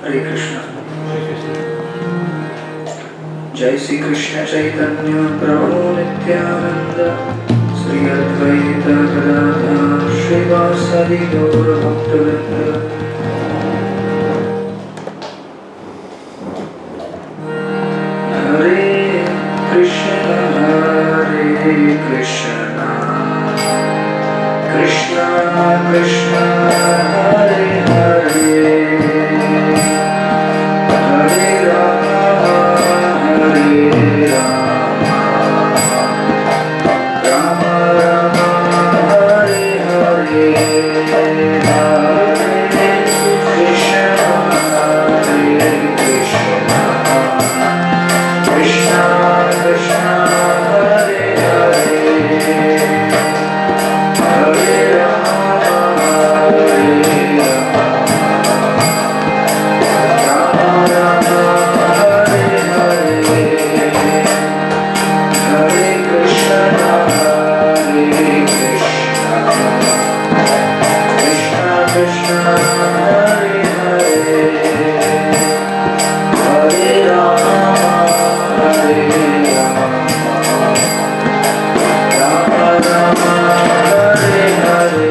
Hare Krishna. Jai Sri Krishna Chaitanya Prabhu Nityananda Sri Advaita Gadadhar Srivasadi Gaura Bhaktivinoda. Hare Krishna Krishna Krishna Hare Hare Hare Rama Hare Rama Rama Rama Hare Hare Hare Krishna Hare Krishna Krishna Krishna Hare Hare Hare Rama Hare Rama Rama Rama Hare Hare Hare Krishna Hare Krishna Krishna Krishna Hare Hare Hare Rama Hare Rama Rama Rama Hare Hare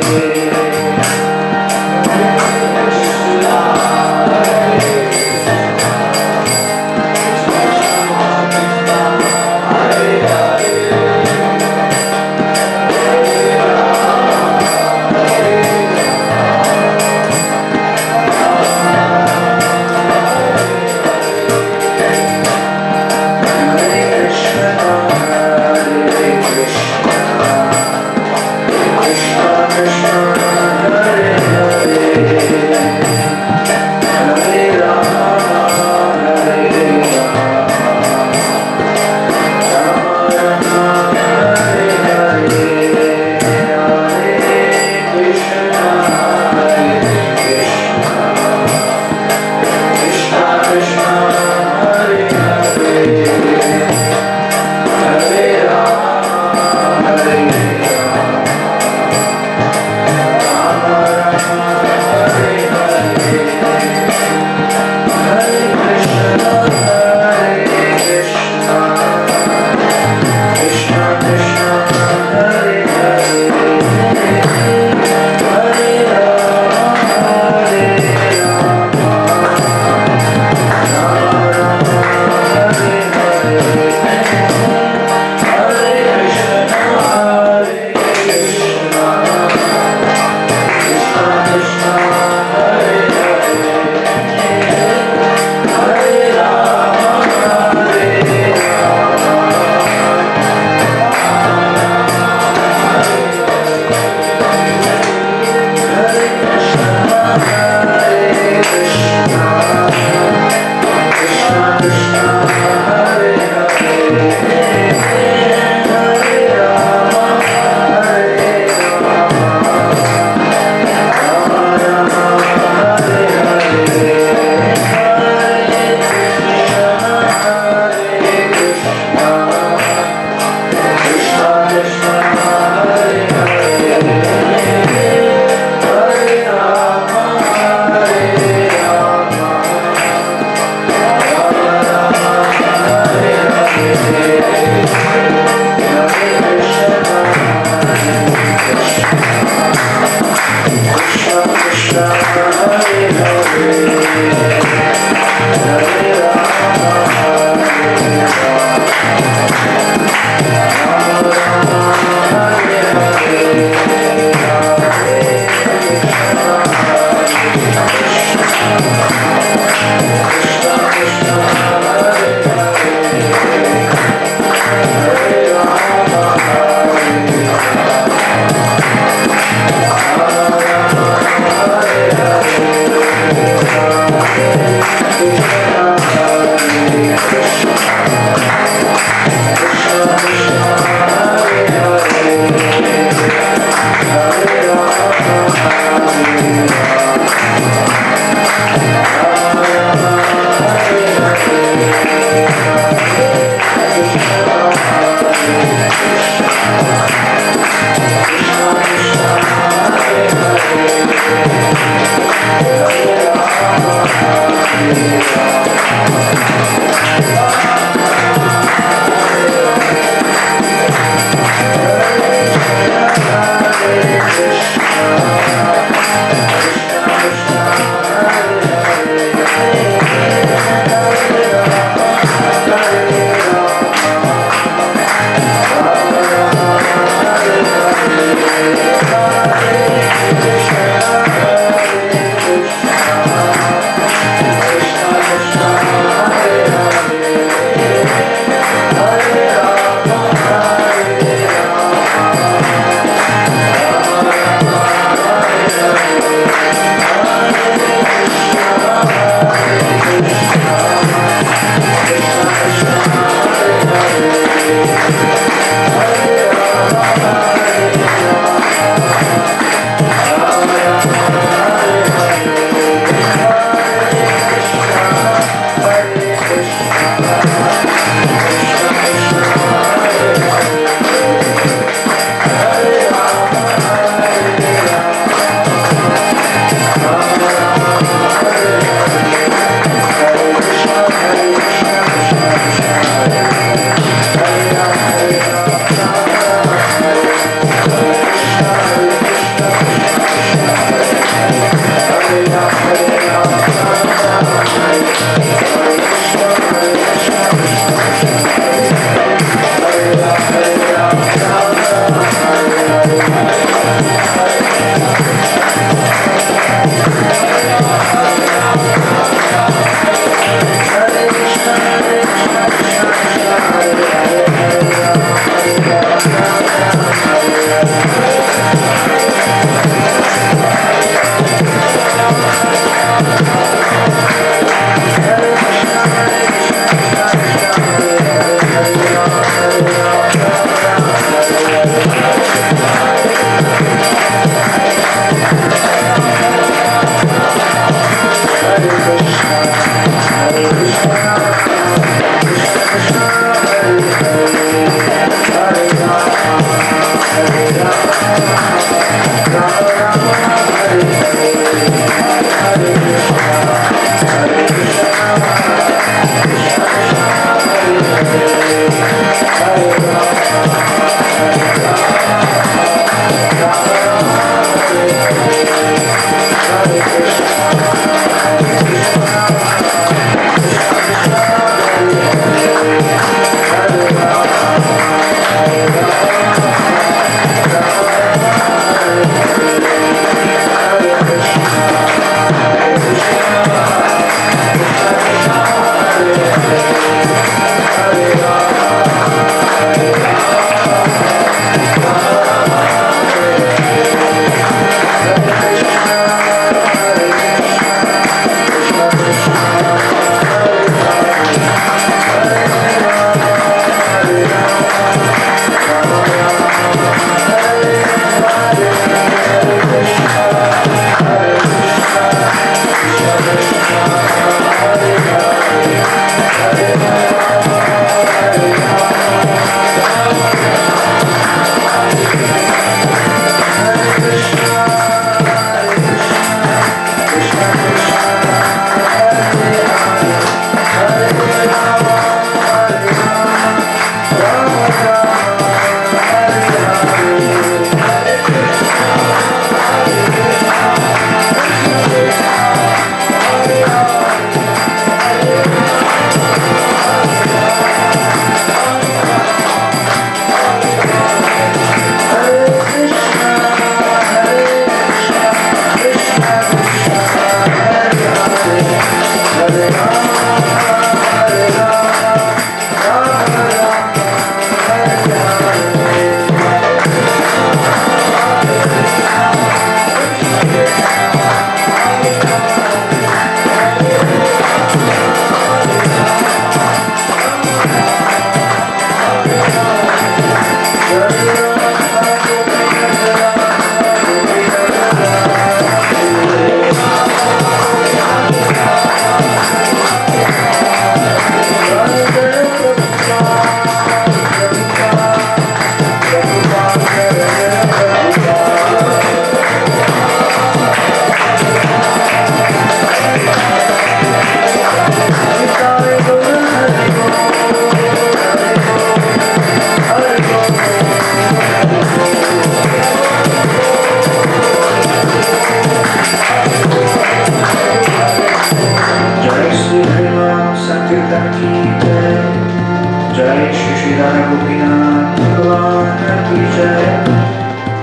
Shri Radha Gopinath भगवान की जय।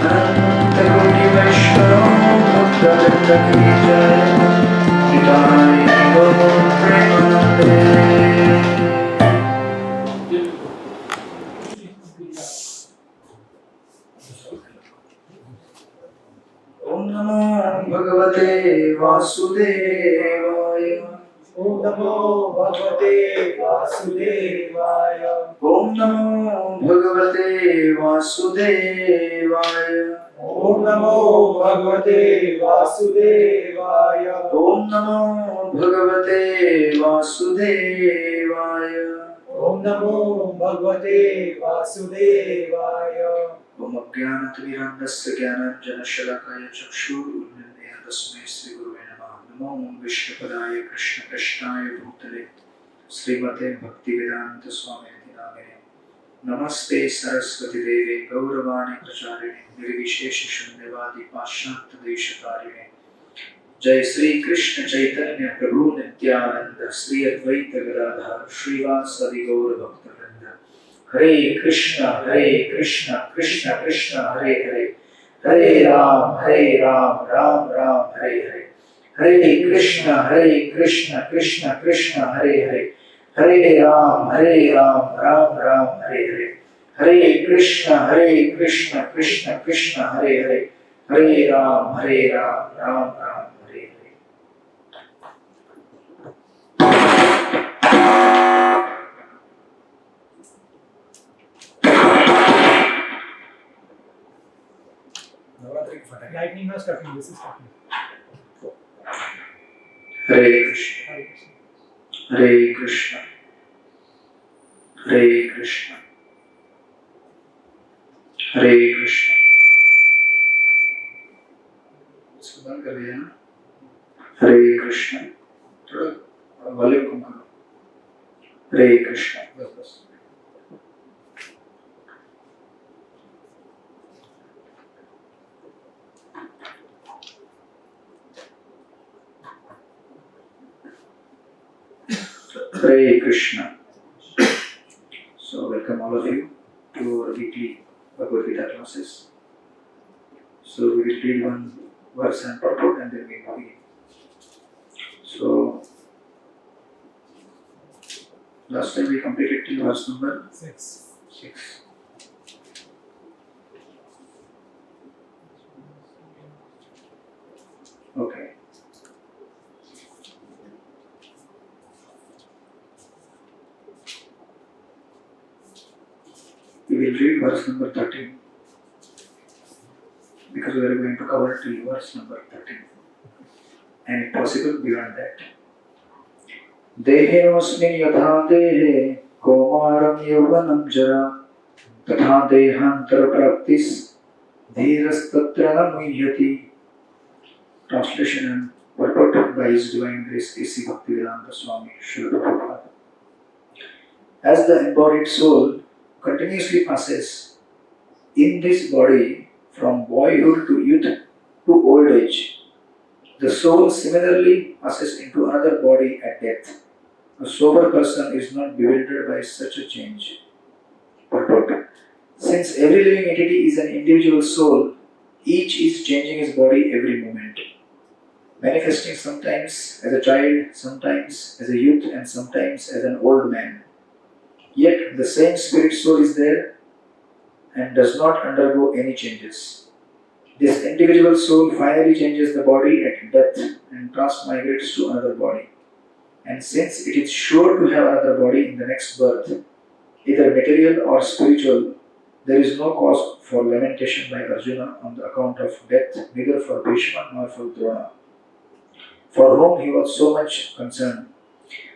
अनंत कोटि वैष्णव भक्तवृंद की जय। निताय गौर प्रेमानंदे। ओम नमो भगवते वासुदेवाय। ओम नमो भगवते वासुदेवाय। ओम नमो भगवते वासुदेवाय। ओम नमो भगवते वासुदेवाय। ओम नमो भगवते वासुदेवाय। ओम नमो भगवते वासुदेवाय। ओम अज्ञानतिमिरान्धस्य ज्ञानाञ्जनशलाकाय चक्षुरुन्मिलितं तस्मै श्रीगुरुवे नमः। नमो विष्णुपदाय कृष्णकृष्णाय भूतले श्रीमते भक्तिवेदान्त स्वामिनिति नामिने। नमस्ते सरस्वती देवे गौरवाणी प्रचारिणे निर्विशेष शून्यवादी पाश्चात्य देशकारिणे। जय श्री कृष्ण चैतन्य प्रभु नित्यानंद श्री अद्वैत गदाधर श्रीवासदि गौर भक्तवृंद। हरे कृष्ण कृष्ण कृष्ण हरे हरे, हरे राम राम राम हरे हरे। हरे कृष्ण कृष्ण कृष्ण हरे हरे, हरे राम राम राम हरे हरे। हरे कृष्ण कृष्ण कृष्ण हरे हरे, हरे Ram Ram Ram Hare Hare. Lightning was talking, this is talking. हरे कृष्ण हरे कृष्ण हरे कृष्ण हरे कृष्ण। इसको बंद कर दिया ना। हरे कृष्ण, थोड़ा वॉल्यूम कम करो। हरे कृष्ण, बस। Hare Krishna. So welcome all of you to our weekly Bhagavad Gita classes. So we will read one verse and purport and then we will begin. So last time we completed till verse number 6. Okay. We will read verse number 13 because we are going to cover till verse number 13 and if possible beyond that. देहेऽस्मिन् यथा देहे कौमारं यौवनं जरा तथा देहान्तरप्राप्तिस् धीरस्तत्र न मुह्यति. Translation and purport by His Divine Grace A.C. Bhaktivedanta Swami Srila Prabhupada. As the embodied soul continuously passes in this body from boyhood to youth to old age, the soul similarly passes into another body at death. A sober person is not bewildered by such a change. Purport. Since every living entity is an individual soul, each is changing his body every moment, manifesting sometimes as a child, sometimes as a youth, and sometimes as an old man. Yet the same spirit soul is there and does not undergo any changes. This individual soul finally changes the body at death and transmigrates to another body. And since it is sure to have another body in the next birth, either material or spiritual, there is no cause for lamentation by Arjuna on the account of death, neither for Bhishma nor for Drona, for whom he was so much concerned.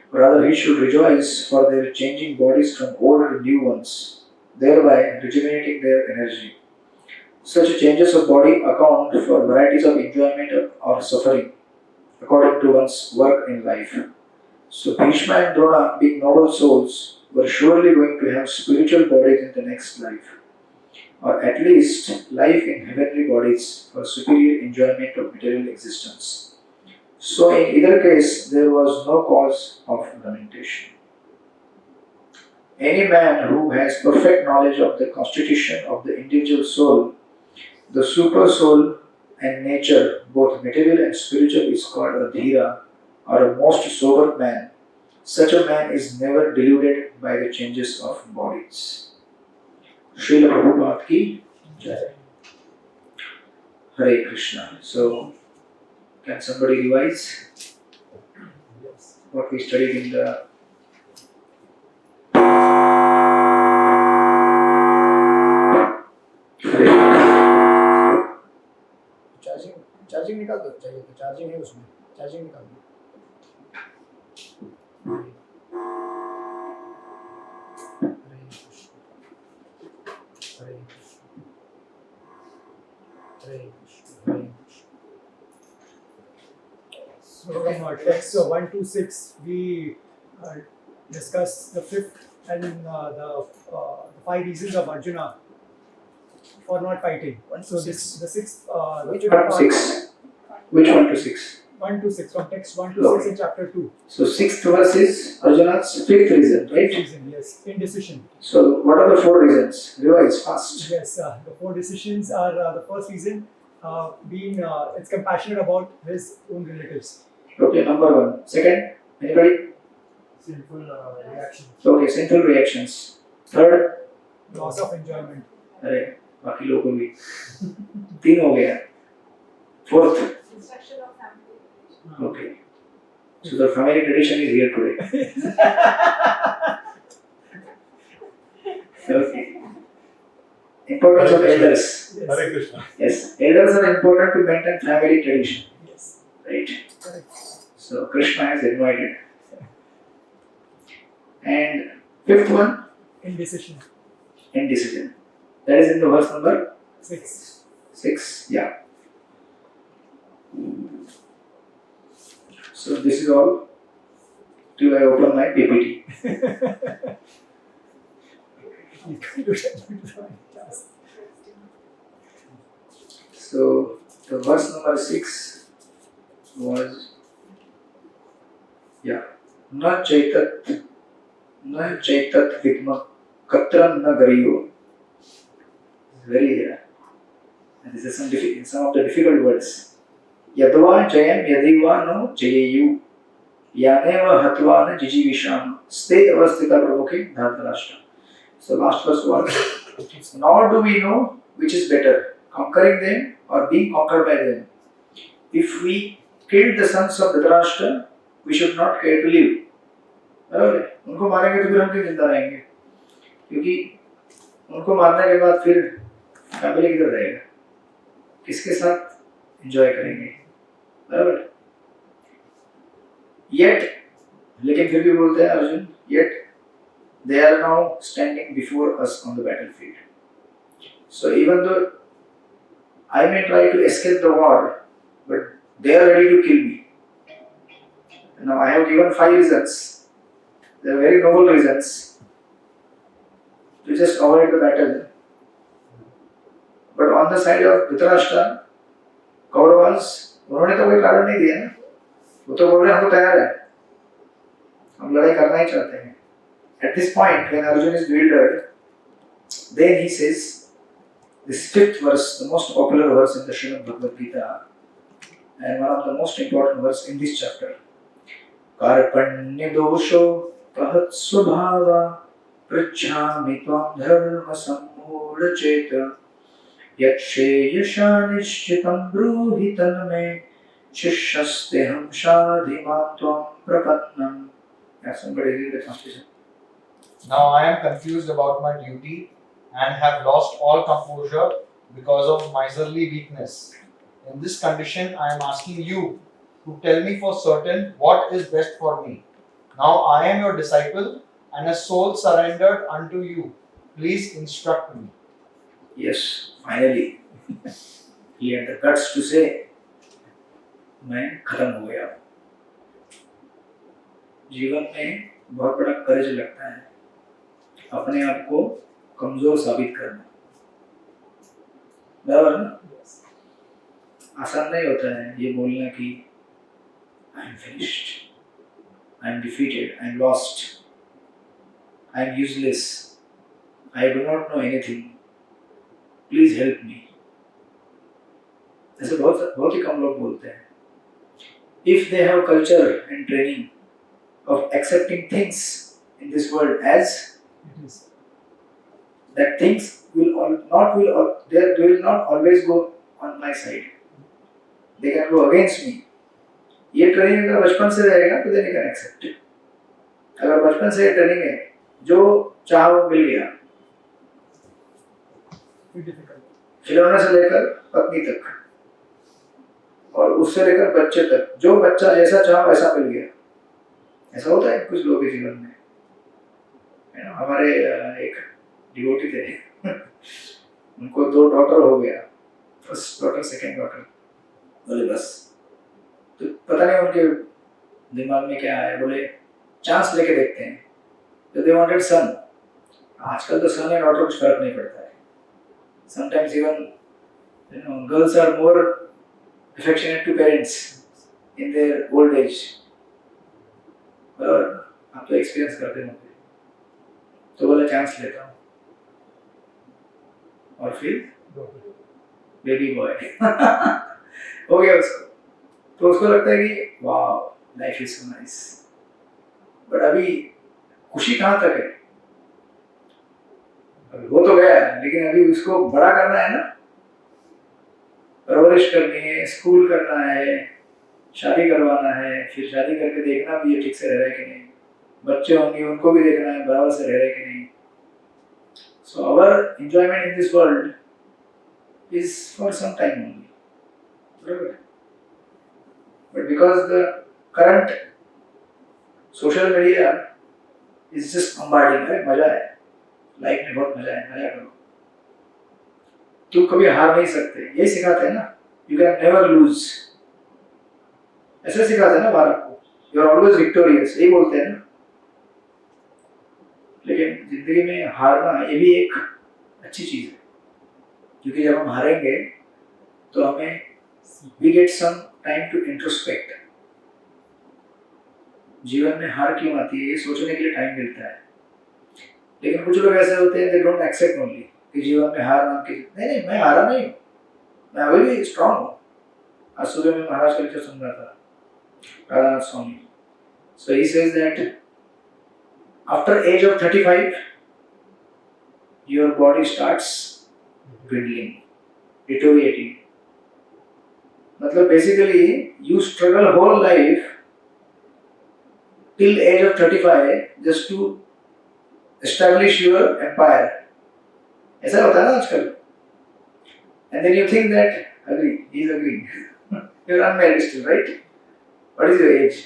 Rather, he should rejoice for their changing bodies from old to new ones, thereby rejuvenating their energy. Such changes of body account for varieties of enjoyment or suffering, according to one's work in life. So Bhishma and Drona, being noble souls, were surely going to have spiritual bodies in the next life, or at least life in heavenly bodies for superior enjoyment of material existence. So in either case, there was no cause of lamentation. any man who has perfect knowledge of the constitution of the individual soul, the super soul and nature, both material and spiritual, is called a dhira or a most sober man. Such a man is never deluded by the changes of bodies. Srila Prabhupada ki Jai. Hare Krishna. So, can somebody revise Yes. what we studied in the charging निकाल दो चाहिए तो charging है उसमें charging निकाल दो हरे कृष्ण हरे कृष्ण हरे कृष्ण हरे Krishna So from text 1 to 6 we discussed the fifth and the 5 reasons of Arjuna for not fighting. So this the sixth which one to six? Which one to six? 1 to 6 from text 1 to 6 in chapter 2. So sixth verse is Arjuna's fifth reason, right? Reason, yes, indecision. So what are the four reasons? Revise fast. Yes, the 4 decisions are the first reason being it's compassionate about his own relatives. Okay, number one. Second, anybody? Sinful reaction. Okay, sinful reactions. Third, Loss of enjoyment. अरे बाकी लोगों को भी तीन हो गया. Fourth, Destruction of family. okay. So the family tradition is here today. Okay. Importance of elders. Yes. Hare Krishna. Yes, elders are important to maintain family tradition, Yes. right? Correct. So Krishna has invited. And fifth one, Indecision. indecision. That is in the verse number 6. 6. Yeah. So this is all till I open my PPT. You can do that. So the verse number 6 was, yeah, na chaitat vidma katran na gariyo. Very and this is some of the difficult words. Yadva jayam yadiva no jayayu yaneva hatva na jijivisham ste avasthita prabhuke dhartarashtra. So last verse was, nor do we know which is better, conquering them or being conquered by them. If we killed the sons of Dhritarashtra, we should not care to live. बराबर है? उनको मारेंगे तो फिर हम क्यों जिंदा रहेंगे? क्योंकि उनको मारने के बाद फिर फैमिली किधर रहेगा? किसके साथ एंजॉय करेंगे? बराबर? Yet, लेकिन फिर भी बोलते हैं Arjun, yet they are now standing before us on the battlefield. So even though I may try to escape the war, but they are ready to kill me. Now I have given 5 reasons. They are very noble reasons to just avoid the battle. But on the side of Dhritarashtra, Kauravas, उन्होंने तो कोई कारण नहीं दिया ना. वो तो बोल रहे हैं हम तो तैयार हैं. हम लड़ाई करना ही चाहते हैं. At this point, when Arjun is bewildered, then he says, this 5th verse, the most popular verse in the Srimad Bhagavad-gita, and one of the most important verse in this chapter. Karpanya dosho pahat svabhava prachhami tvam dharma sammudha cheta yaksheyasha nishchitam bruhi tanme shishyasteham shadhimam tvam prapannam. Yeah, somebody read the translation. Now I am confused about my duty and have lost all composure because of miserly weakness. In this condition, I am asking you to tell me for certain what is best for me. Now I am your disciple and a soul surrendered unto you. Please instruct me. Yes, finally, he had the guts to say, मैं खत्म हो गया. जीवन में बहुत बड़ा करेज लगता है अपने आप को कमजोर साबित करना. बराबर ना? आसान नहीं होता है ये बोलना कि I am finished, I am defeated, I am lost. I am useless, I do not know anything, please help me. ऐसे बहुत बहुत ही कम लोग बोलते हैं. If they have culture and training of accepting things in this world as It is. that things they will not always go on my side. They can go against me. ये training अगर बचपन से रहेगा तो they can accept. अगर बचपन से training है जो चाह वो मिल गया, Very difficult. खिलौने से लेकर पत्नी तक और उससे लेकर बच्चे तक, जो बच्चा जैसा चाह वैसा मिल गया. ऐसा होता है कुछ लोगों के जीवन में. हमारे एक डिवोटी थे, उनको 2 डॉटर हो गया, फर्स्ट डॉटर सेकंड डॉटर. बोले बस, तो पता नहीं उनके दिमाग में क्या आया, बोले चांस लेके देखते हैं. तो दे वांटेड सन. आजकल तो सन एंड डॉटर कुछ फर्क नहीं पड़ता है. Sometimes even girls are more affectionate to parents in their old age. और आप तो एक्सपीरियंस करते होंगे. तो बोला चांस लेता हूँ, और फिर बेबी बॉय हो गया उसको. तो उसको लगता है कि वाह life is so nice. But अभी खुशी कहाँ तक है? अभी वो तो गया, लेकिन अभी उसको बड़ा करना है ना, परवरिश करनी है, स्कूल करना है, शादी करवाना है, फिर शादी करके देखना भी है ठीक से रह रहा है कि नहीं, बच्चे होंगे उनको भी देखना है बराबर से रह रहे कि नहीं. So our enjoyment in this world is for some time only, बराबर. But because the current social media is just bombarding. अरे मजा है, लाइफ में बहुत मजा है, मजा करो, तुम कभी हार नहीं सकते, यही सिखाते हैं ना. यू कैन नेवर लूज, ऐसे सिखाते हैं ना भारत को. यू आर ऑलवेज विक्टोरियस, यही बोलते हैं ना. लेकिन जिंदगी में हारना ये भी एक अच्छी चीज है, क्योंकि जब हम हारेंगे तो हमें we get some time to introspect. जीवन में हार क्यों आती है ये सोचने के लिए टाइम मिलता है. लेकिन कुछ लोग ऐसे होते हैं दे डोंट एक्सेप्ट ओनली कि जीवन में हार नाम की नहीं, मैं हारा नहीं हूँ, मैं अभी भी स्ट्रांग हूँ. आज सुबह में महाराज का लेक्चर सुन रहा था, Radhanath Swami. So he says that after age of 35 your body starts dwindling, deteriorating. मतलब basically you struggle whole life till age of 35 just to establish your empire. ऐसा होता है ना आजकल. And then you think that agree, he is agreeing. You are unmarried still, right? What is your age?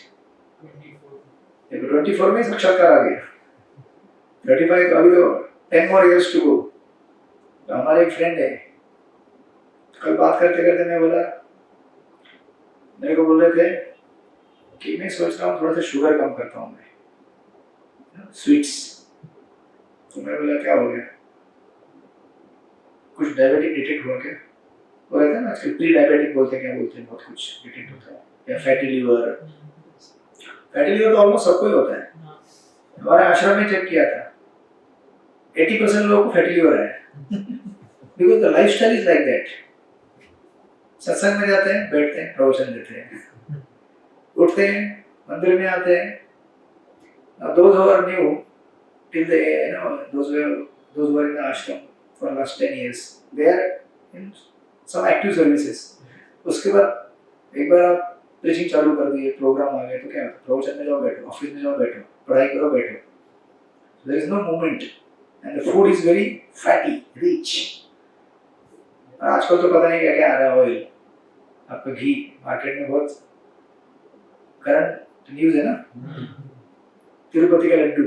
24. 24 में साक्षात्कार आ गया. 35 तो अभी तो 10 more years to go. तो हमारे एक फ्रेंड है, कल बात करते करते मैं बोला, मेरे को बोल रहे थे कि मैं सोच रहा हूँ थोड़ा सा शुगर कम करता हूँ मैं, स्वीट्स. तो मैं बोला क्या हो गया, कुछ डायबिटिक डिटेक्ट हुआ क्या? वो कहते हैं ना आजकल प्री डायबिटिक बोलते हैं, क्या बोलते हैं, बहुत कुछ डिटेक्ट होता है, या फैटी लीवर. फैटी लीवर तो ऑलमोस्ट सबको ही होता है. हमारे आश्रम में चेक किया था, 80% लोगों को फैटी लीवर है. Because the lifestyle is like that. सत्संग में जाते हैं, बैठते हैं, प्रवचन देते हैं, उठते हैं, मंदिर में आते हैं. Those who are new till the those who are in the ashram for last 10 years, they are in some active services. उसके बाद एक बार आप प्रीचिंग चालू कर दिए, प्रोग्राम आ गए, तो क्या प्रवचन में जाओ बैठो, ऑफिस में जाओ बैठो, पढ़ाई करो बैठो. There is no movement and the food is very fatty, rich. और आजकल तो पता नहीं क्या क्या आ रहा है, ऑयल, आपका घी मार्केट में बहुत करंट न्यूज है ना. तिरुपति का लड्डू,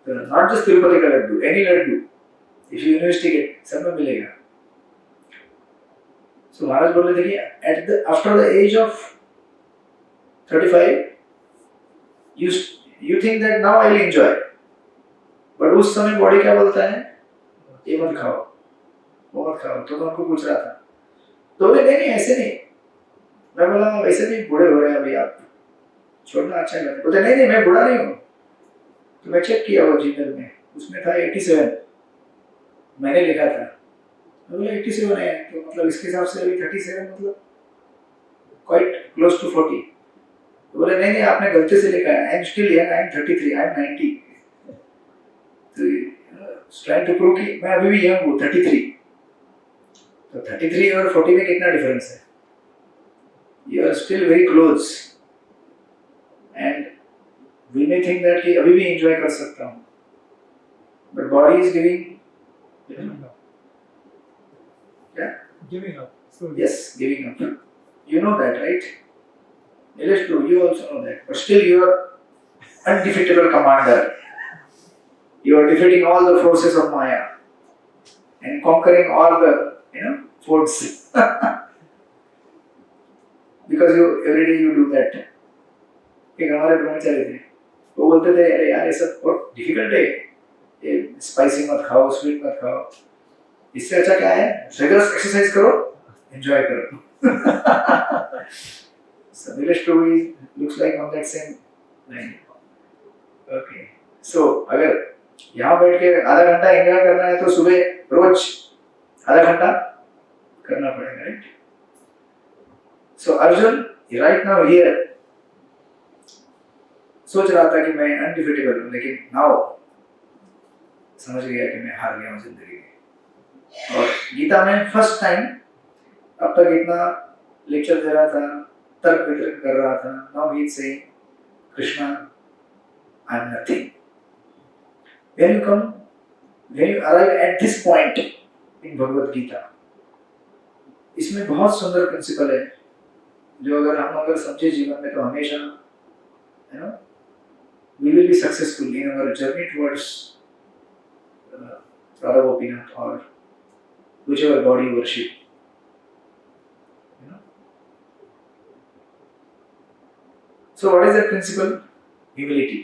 नॉट जस्ट तिरुपति का laddu, any laddu if you investigate सब में मिलेगा. सो महाराज बोल रहे थे कि after the age of 35 you think that now I will enjoy, but उस समय बॉडी क्या बोलता है, ये मत खाओ, वो मत खाओ. तो मैं उनको पूछ रहा था, तो नहीं नहीं ऐसे नहीं. मैं बोला वैसे भी बूढ़े हो रहे हैं अभी, आप छोड़ना अच्छा नहीं. बोलते नहीं नहीं मैं बूढ़ा नहीं हूँ, तो मैं चेक किया वो जीमेल में, उसमें था 87, मैंने लिखा था, मैं बोला 87 है तो मतलब इसके हिसाब से अभी 37 मतलब क्वाइट क्लोज टू 40। तो बोले नहीं नहीं आपने गलती से लिखा है, I am still young, I am 33, I am 90। तो ट्राइंग टू प्रूव कि मैं अभी भी यंग हूँ 33। तो 33 और 40 में कितना डिफरेंस है? You are still very close and we may think that कि अभी भी एंजॉय कर सकता हूँ, but body is giving Giving up. Slowly. yes, giving up. You know that, right? It is true, you also know that, but still you are undefeatable commander. You are defeating all the forces of Maya and conquering all the forts. Because you every day you do that. एक हमारे ब्रह्मचारी थे, वो बोलते थे अरे यार ये सब बहुत डिफिकल्ट है, ये स्पाइसी मत खाओ, स्वीट मत खाओ, इससे अच्छा क्या है रेगुलर एक्सरसाइज करो, एंजॉय करो। So Nilesh Prabhu looks like on that same line. Okay. So अगर यहाँ बैठ के आधा घंटा एंजॉय करना है तो सुबह रोज आधा घंटा करना पड़ेगा, right? So Arjun right now here सोच रहा था कि मैं अनडिफिटेबल हूँ, लेकिन नाउ समझ गया कि मैं हार गया हूँ जिंदगी में। और गीता में फर्स्ट टाइम अब तक इतना लेक्चर दे रहा था, तर्क वितर्क कर रहा था, now he is saying Krishna I am nothing. when you arrive at this point in Bhagavad Gita, इसमें बहुत सुंदर प्रिंसिपल है जो अगर समझे जीवन में तो हमेशा we will be successful in our journey towards Radha Gopinath or whichever God you worship. So what is that principle? Humility.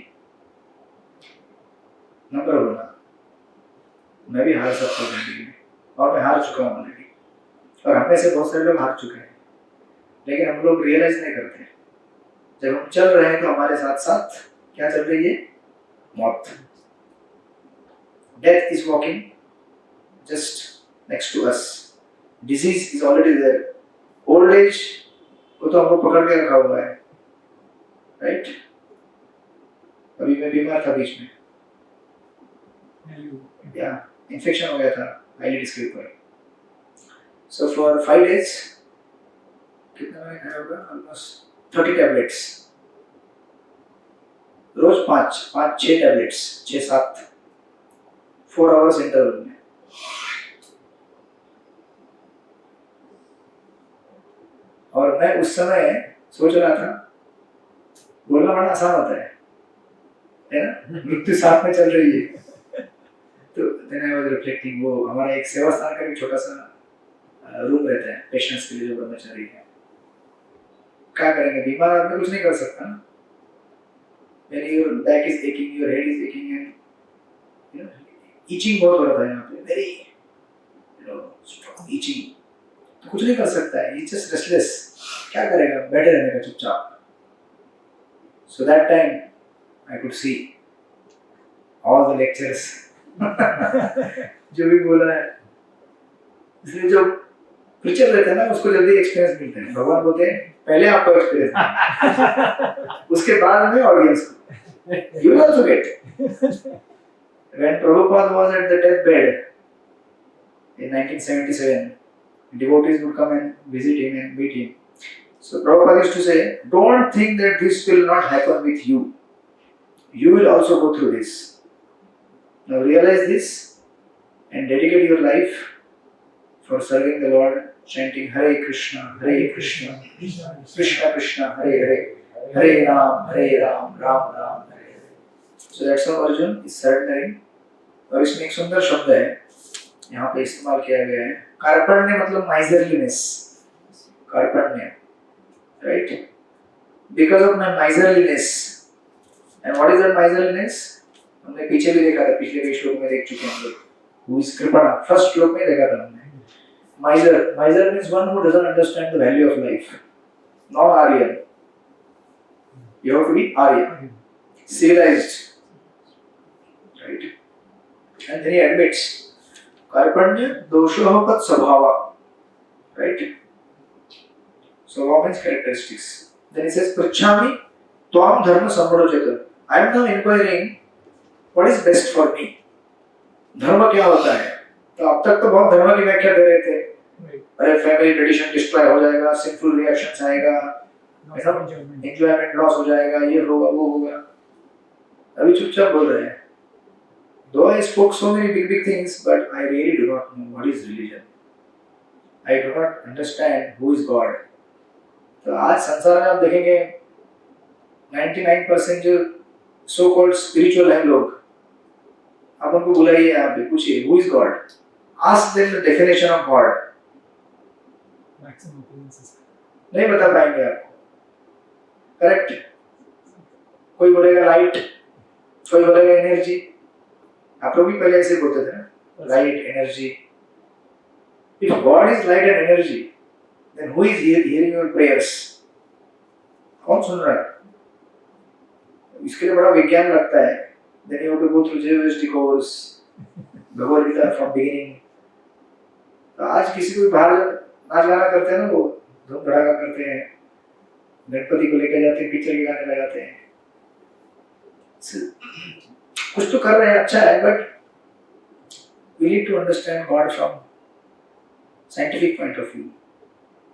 Number होना, मैं भी हार सकता हूँ जिंदगी में और मैं हार चुका हूँ ऑलरेडी, और हम में से बहुत सारे लोग हार चुके हैं, लेकिन हम लोग रियलाइज नहीं करते। जब हम चल रहे हैं तो हमारे साथ साथ क्या चल रही है? मौत। Death is walking just next to us. Disease is already there. Old age वो तो हमको पकड़ के रखा हुआ है, राइट? अभी मैं बीमार था बीच में, या इन्फेक्शन हो गया था आईलिड के ऊपर। So for 5 days कितना मैंने खाया होगा? Almost 30 tablets. रोज 5-6 टैबलेट्स, 6-7, 4 आवर्स इंटरवल में। और मैं उस समय सोच रहा था, बोलना बड़ा आसान होता है ना, मृत्यु साथ में चल रही है। तो then I was reflecting, वो हमारा एक सेवा स्थान का भी छोटा सा रूम रहता है पेशेंट्स के लिए जो ब्रह्मचारी है। क्या करेंगे, बीमार आदमी कुछ नहीं कर सकता ना। When your back is aching, your head is aching, and itching बहुत हो रहा था यहाँ पे, very strong itching, तो कुछ नहीं कर सकता है, he's just restless। क्या करेगा, बैठे रहने का चुपचाप। So that time I could see all the lectures जो भी बोला है, इसलिए जो प्रीचर रहता है ना उसको जल्दी एक्सपीरियंस मिलता है। भगवान बोलते हैं पहले आपको एक्सपीरियंस उसके बाद में ऑडियंस को। You will also get. When Prabhupada was at the deathbed in 1977, devotees would come and visit him and meet him. So Prabhupada used to say, don't think that this will not happen with you. You will also go through this. Now realize this and dedicate your life for serving the Lord, chanting Hare Krishna, Krishna Krishna, Hare Hare, Hare Ram, Ram Ram, Hare Hare. So that's how Arjun is surrendering. और इसमें एक सुंदर शब्द है यहाँ पे इस्तेमाल किया गया है, कार्पण्य मतलब माइजरलीनेस, कार्पण्य, right? Because of my miserliness. And what is that miserliness? हमने पीछे भी देखा था, पिछले कई श्लोक में देख चुके हैं हम लोग। Who is कृपणा, फर्स्ट श्लोक में देखा था हमने। Miser means one who doesn't understand the value of life. Not Aryan. You have to be Aryan, civilized. And then he admits, Karpanya doshoha pat sabhava. Right? Sabhava means characteristics. Then he says, Prachami tvam dharma samrodjata. I am now inquiring what is best for me. धर्म क्या होता है? तो अब तक तो बहुत धर्म की व्याख्या दे रहे थे. अरे फैमिली ट्रेडिशन डिस्ट्रॉय हो जाएगा, सिंफुल रिएक्शंस आएगा, एंजॉयमेंट लॉस हो जाएगा, ये होगा वो होगा. अभी चुपचाप बोल रहे हैं. Though I spoke so many big things, but I really do not know what is religion. I do not understand who is God. तो आज संसार में आप देखेंगे 99% जो so called spiritual है लोग, आप उनको बुलाइए, आप पूछिए who is God. Ask them the definition of God. Maximum opinions. नहीं बता पाएंगे आपको. करेक्ट. कोई बोलेगा लाइट, कोई बोलेगा एनर्जी. आप लोग भी पहले ऐसे बोलते थे ना, light energy. If God is light and energy, then who is hearing your prayers? कौन सुन रहा है? इसके लिए बड़ा विज्ञान लगता है. Then you have to go through Jayavesti course, bhagavadgita from beginning. तो आज किसी को भी बाहर नाच गाना करते हैं ना, वो धूम धड़ाका करते हैं, गणपति को लेकर जाते हैं, पिक्चर के गाने लगाते हैं. कुछ तो कर रहे हैं, अच्छा है, but we need to understand God from scientific point of view.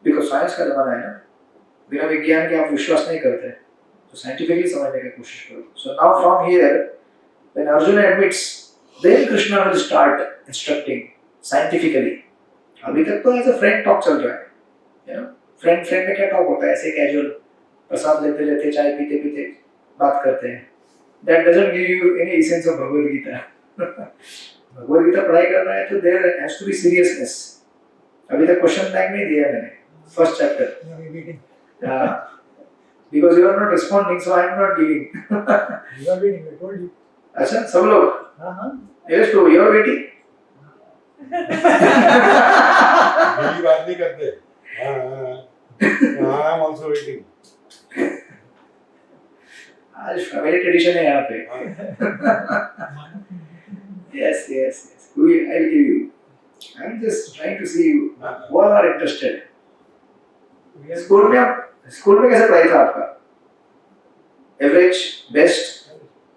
Because science का जमाना है ना, बिना विज्ञान के आप विश्वास नहीं करते, तो scientifically समझने की कोशिश करो. So now from here, when Arjuna admits, then Krishna will start instructing scientifically. अभी तक तो ऐसे फ्रेंड टॉक चल रहा है, you know, फ्रेंड में क्या टॉक होता है, ऐसे कैजुअल प्रसाद लेते लेते चाय पीते पीते बात करते हैं. That doesn't give you any essence of Bhagavad Gita. Bhagavad Gita पढ़ाई करना है तो there has to be seriousness. अभी तक क्वेश्चन बैंक नहीं दिया मैंने, first chapter. Because you are not responding, so I am not giving. You are waiting, I told you. अच्छा, सब लोग. Yes, to you are waiting. मेरी बात नहीं करते. I am also waiting. आज फैमिली ट्रेडिशन है यहाँ पे. Yes. I'll give you. I'm just trying to see you. Who are interested? School में कैसा पढ़ाई था आपका? Average, best,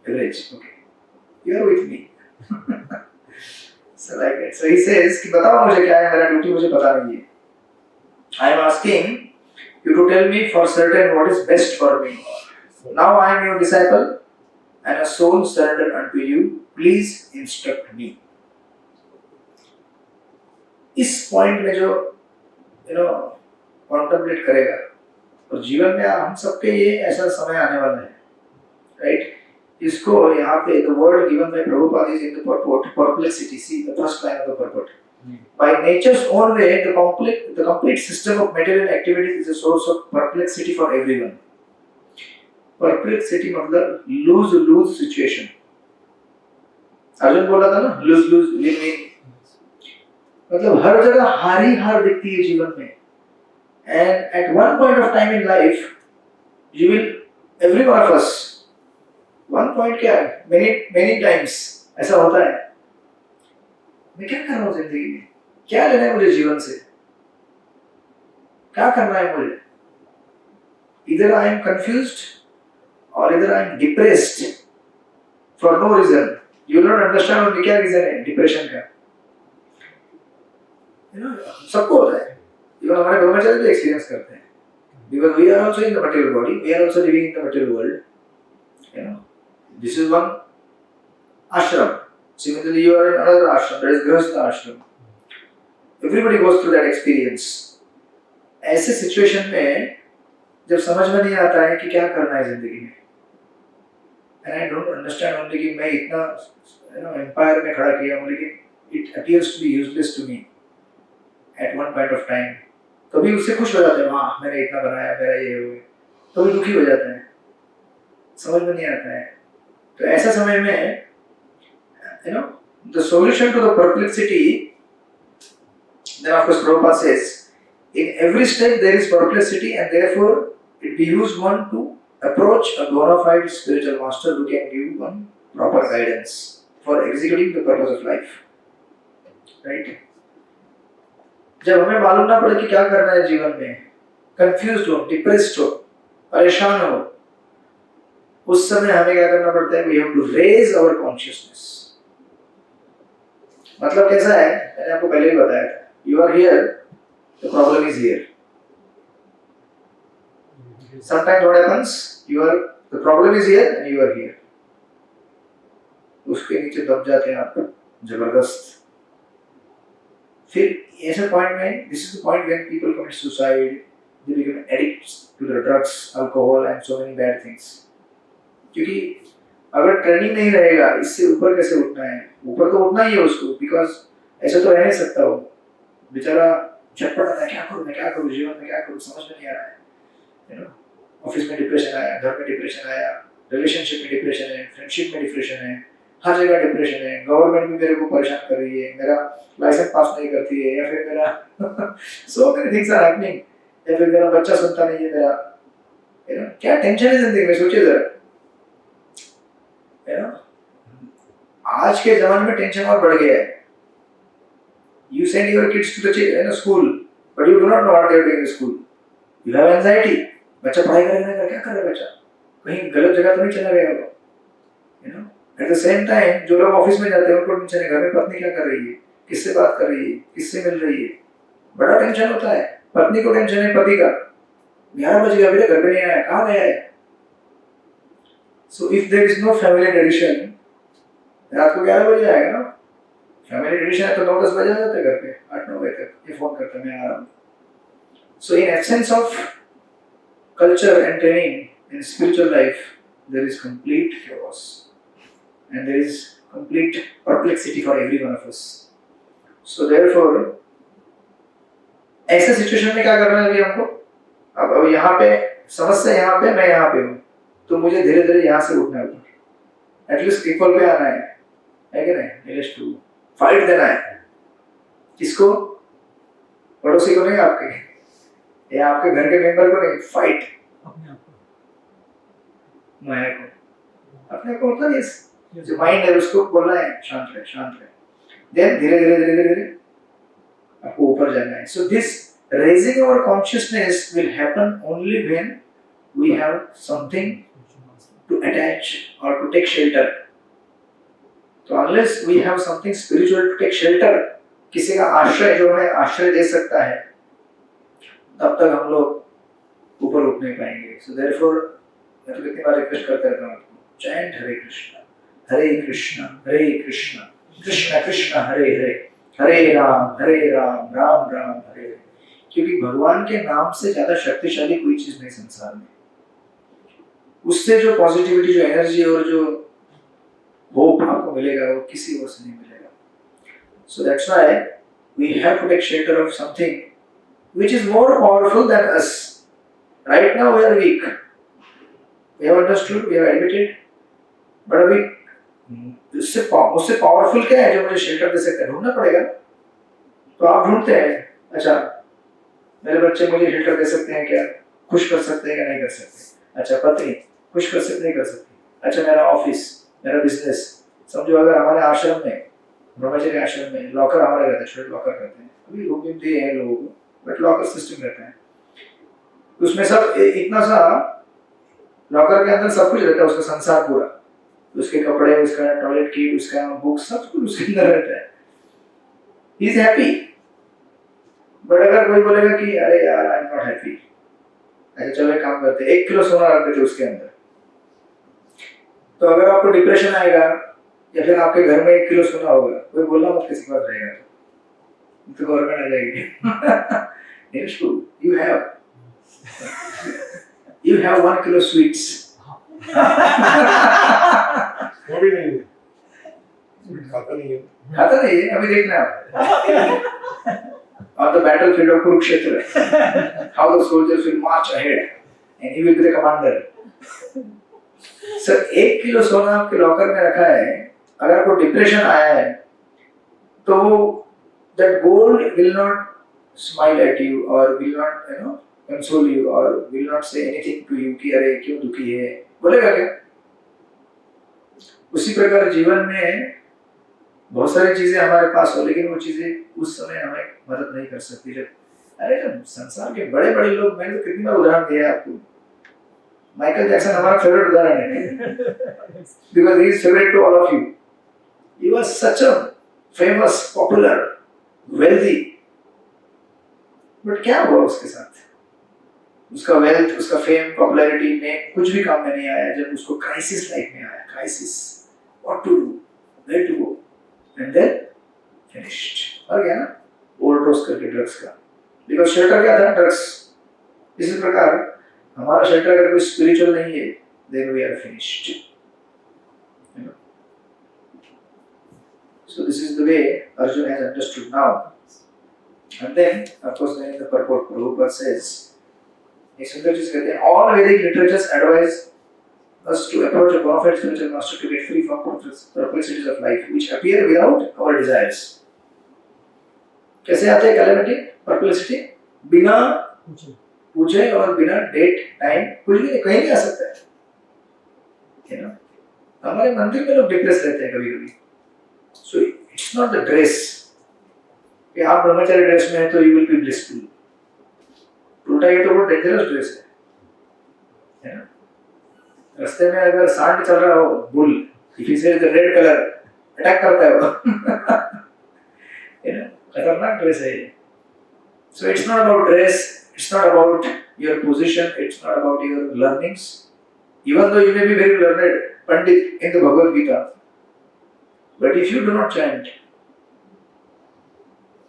average. Okay. You are with me. So like that. So he says कि बताओ मुझे क्या है, मेरा ड्यूटी मुझे पता नहीं है. I am asking you to tell me for certain what is best for me. Now I am your disciple and a soul surrendered unto you. Please instruct me. इस पॉइंट में जो कॉन्टेम्पलेट करेगा, और जीवन में हम सबके ये ऐसा समय आने वाला है, राइट? इसको यहाँ पे the word given by Prabhupada is in the purport, perplexity. See the first line of the purport. By nature's own way, the complete system of material activities is a source of perplexity for everyone. Perplexity मतलब lose situation. Arjun बोला था ना, lose win. मतलब हर जगह हार दिखती है जीवन में. And at one point of time in life, you will, every one of us, one point क्या है, many times ऐसा होता है, मैं क्या कर रहा हूँ जिंदगी में, क्या लेना है मुझे जीवन से, क्या करना है मुझे. Either I am confused or either I am depressed for no reason. You will not understand उनकी क्या reason है डिप्रेशन का. सबको होता है. इवन हमारे ब्रह्मचारी भी एक्सपीरियंस करते हैं. Because we are also in the material body, we are also living in the material world. This is one ashram. Similarly, you are in another ashram. That is grihastha ashram. Everybody goes through that experience. ऐसे situation में जब समझ में नहीं आता है कि क्या करना है जिंदगी में, and I don't understand only कि मैं इतना empire में खड़ा किया हूँ, लेकिन it appears to be useless to me at one point of time. कभी उससे खुश हो जाते हैं, हाँ मैंने इतना बनाया, मेरा ये हो गया. कभी दुखी हो जाते हैं, समझ में नहीं आता है. तो ऐसा समय में the solution to the perplexity, then of course Prabhupada says, in every step there is perplexity, and therefore it behooves one to approach a bona fide spiritual master who can give one proper guidance. for executing the purpose of life. Right? जब हमें मालूम ना पड़े कि क्या करना है जीवन में, कंफ्यूज्ड हो, डिप्रेस्ड हो, परेशान हो, उस समय हमें क्या करना पड़ता है? We have to raise our consciousness. मतलब कैसा है? मैंने आपको पहले ही बताया था. You are here, the problem is here. Sometimes what happens? The problem is here and you are here. उसके नीचे दब जाते हैं आप जबरदस्त. फिर ऐसे पॉइंट में, this is the point when people commit suicide, they become addicts to the drugs, alcohol and so many bad things. क्योंकि अगर ट्रेनिंग नहीं रहेगा, इससे ऊपर कैसे उठना है? ऊपर तो उठना ही है उसको, बिकॉज ऐसे तो रह नहीं सकता वो बेचारा झटपट आता है, क्या करूँ जीवन में, क्या करूँ समझ में नहीं आ रहा है. यू नो, ऑफिस में डिप्रेशन आया, घर में डिप्रेशन आया, रिलेशनशिप में डिप्रेशन है, फ्रेंडशिप में डिप्रेशन है, हर जगह डिप्रेशन है. गवर्नमेंट भी मेरे को परेशान कर रही है, मेरा लाइसेंस पास नहीं करती है, या फिर मेरा so many things are happening, या फिर मेरा बच्चा सुनता नहीं है मेरा. यू नो, क्या टेंशन है जिंदगी में, सोचिए जरा. यू नो, आज के जमाने में टेंशन और बढ़ गया है. You send your kids to the school, but you do not know what they are doing in school. You have anxiety. बच्चा पढ़ाई करेगा, क्या कर रहा है बच्चा? कहीं गलत जगह तो नहीं चला गया वो? You know. At the same time, जो लोग ऑफिस में जाते हैं उनको टेंशन है, घर में पत्नी क्या कर रही है, किससे बात कर रही है, किससे मिल रही है, बड़ा टेंशन होता है. पत्नी को टेंशन है पति का, 11 बज गया अभी तक घर पे नहीं आया, कहाँ गया है? So if there is no family tradition, रात को 11 बजे आएगा ना. फैमिली ट्रेडिशन है तो 9-10 बजे आ जाते घर पे, 8-9 बजे तक ये फोन करते मैं आ रहा हूँ. So in essence of culture and training in spiritual life there is complete chaos and there is complete perplexity for every one of us. So therefore ऐसे सिचुएशन में क्या करना है अभी हमको? अब यहाँ पे समस्या, यहाँ पे मैं यहाँ पे हूँ, तो मुझे धीरे धीरे यहाँ से उठना है, एटलीस्ट इक्वल पे आना है कि नहीं? नीलेश टू फाइट देना है. किसको? पड़ोसी को नहीं, आपके या आपके घर के मेंबर को नहीं, फाइट अपने आप को, माया को, अपने को. मतलब ये जो माइंड है उसको बोलना है शांत रहे, शांत रहे. देन धीरे धीरे धीरे धीरे धीरे आपको ऊपर जाना है. So this raising our consciousness will happen only when we have something to attach or to take shelter. तो unless we have something spiritual to take shelter, किसी का आश्रय जो हमें आश्रय दे सकता है, तब तक हम लोग ऊपर उठ नहीं पाएंगे. So therefore मैं तो कितनी बार रिक्वेस्ट करता रहता हूँ आपको, चैंट हरे कृष्णा कृष्णा कृष्णा कृष्णा हरे हरे, हरे राम राम राम हरे हरे. क्योंकि भगवान के नाम से ज्यादा शक्तिशाली कोई चीज नहीं संसार में. उससे जो पॉजिटिविटी, जो एनर्जी और जो होप आपको मिलेगा वो किसी और से नहीं मिलेगा. So that's why we have to take shelter of something which is more powerful than us. Right now we are weak. We have understood, we have admitted. But अभी उससे पावरफुल क्या है जो मुझे शेल्टर दे सकता है? ढूंढना पड़ेगा. तो आप ढूंढते हैं, अच्छा मेरे बच्चे मुझे शेल्टर दे सकते हैं क्या, खुश कर सकते हैं क्या, नहीं कर सकते. अच्छा पत्नी खुश कर सकते, नहीं कर सकती. अच्छा मेरा ऑफिस, मेरा बिजनेस, समझो अगर हमारे आश्रम में, ब्रह्मचर्य आश्रम में लॉकर हमारे रहते हैं, छोटे लॉकर रहते हैं, अभी रूम दिए हैं लोगों को, बट लॉकर सिस्टम रहता है. उसमें सब इतना सा लॉकर के अंदर सब कुछ रहता है, उसका संसार पूरा, उसके कपड़े, उसका टॉयलेट किट, उसका बुक, सब कुछ उसके अंदर रहता है. He is happy. बट अगर कोई बोलेगा कि अरे यार आई एम नॉट हैप्पी, अच्छा चलो एक काम करते हैं, 1 किलो सोना रख देते उसके अंदर. तो अगर आपको डिप्रेशन आएगा या फिर आपके घर में 1 किलो सोना होगा, कोई बोलना मत किसी बात रहेगा, तो गवर्नमेंट आ जाएगी. Yes, you have 1 kilo sweets. वो भी नहीं है, स्वीट खाता नहीं है, अभी देखना आप. On the battlefield of Kurukshetra, how the soldiers will march ahead and he will be the commander. Sir, 1 kilo सोना आपके लॉकर में रखा है, अगर आपको डिप्रेशन आया है तो that gold will not smile at you or will not console you or will not say anything to you कि अरे क्यों दुखी है, बोलेगा क्या? उसी प्रकार जीवन में बहुत सारी चीजें हमारे पास हो, लेकिन वो चीजें उस समय हमें मदद नहीं कर सकती। जब संसार के बड़े बड़े लोग, मैंने तो कितनी बार उदाहरण दिया है आपको, माइकल जैक्सन हमारा फेवरेट उदाहरण है, because he is favourite to all of you. He was such a famous, popular, wealthy, but क्या हुआ उसके साथ? उसका वेल्थ, उसका फेम, पॉपुलैरिटी में कुछ भी काम में नहीं आया जब उसको क्राइसिस लाइफ में आया। Crisis, what to do, where to go, and then finished. मर गया ना, ओवरडोज करके ड्रग्स का। बिकॉज शेल्टर क्या था? ड्रग्स। इसी प्रकार हमारा शेल्टर अगर कोई स्पिरिचुअल नहीं है, then we are finished. You know? So this is the way Arjuna has understood now. And then, of course, then in the purport, Prabhupada says, एक सुंदर चीज कहते हैं, all Vedic literatures advise us to approach a bona fide spiritual master to get free from perplexities of life, which appear without our desires. कैसे आते हैं calamity, perplexity? बिना पूछे और बिना डेट टाइम, कुछ भी कहीं नहीं आ सकता है। You know? हमारे मंदिर में लोग डिप्रेस रहते हैं कभी कभी। So it's not the dress कि आप ब्रह्मचारी ड्रेस में हैं तो यू विल बी ब्लिसफुल। उल्टा ये तो बहुत डेंजरस ड्रेस है ना? रास्ते में अगर सांड चल रहा हो, bull, if he says the red colour, attack करता है वो। You know? खतरनाक ड्रेस है ये। So it's not about dress, it's not about your position, it's not about your learnings. Even though you may be very learned Pandit in the Bhagavad Gita, but if you do not chant,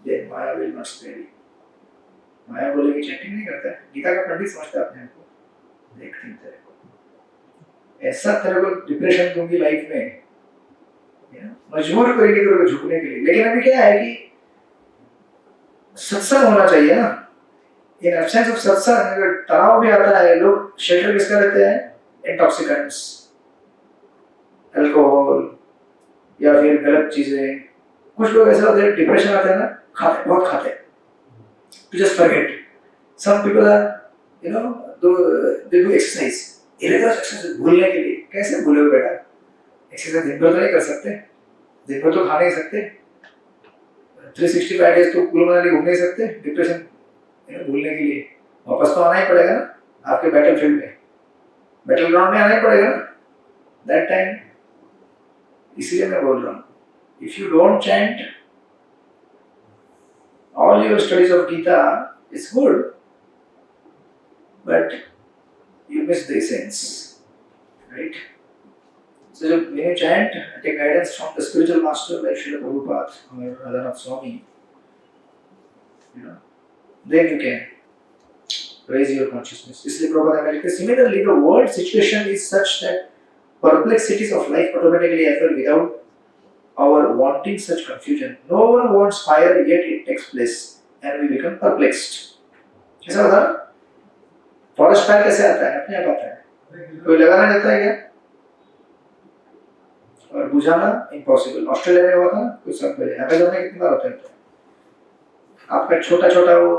then Maya will not spare you. Maya बोलेगी chanting नहीं करता है, गीता का पंडित समझता है अपने आप को, देखती तेरे को ऐसा तेरे को डिप्रेशन दूंगी लाइफ में, मजबूर करेगी तेरे को झुकने के लिए। लेकिन अभी क्या है कि सत्संग होना चाहिए ना। इन एब्सेंस ऑफ सत्संग अगर तनाव भी आता है, लोग शेल्टर किसका लेते हैं? इंटॉक्सिकेंट्स, अल्कोहल या फिर गलत चीजें। कुछ लोग ऐसे होते हैं, डिप्रेशन आता है ना, खाते, बहुत खाते हैं, to just forget. Some people are, you know, they do exercise, irregular exercise, भूलने के लिए। कैसे भूलोगे बेटा? एक्सरसाइज दिन भर तो नहीं कर सकते, दिन भर तो खा नहीं सकते, 365 डेज तो कुल मनाली घूम नहीं सकते। डिप्रेशन भूलने के लिए वापस तो आना ही पड़ेगा ना आपके बैटल फील्ड में, बैटल ग्राउंड में आना ही पड़ेगा ना दैट टाइम। इसलिए मैं बोल रहा हूँ, if you don't chant, all your studies of Gita is good, but you miss the essence, right? So when you chant, take guidance from the spiritual master like Srila Prabhupada or Radhanath Swami, then you can raise your consciousness. इसलिए Prabhupada ने लिखा, similarly the world situation is such that perplexities of life automatically occur without our wanting such confusion. No one wants fire, yet it takes place, and we become perplexed. कैसा होता है? Forest fire कैसे आता है? अपने आप आता है, कोई लगाना चाहता है क्या? और बुझाना इम्पॉसिबल। ऑस्ट्रेलिया में हुआ था ना कुछ समय पहले, अमेज़न में कितनी बार होता है। आपका छोटा छोटा वो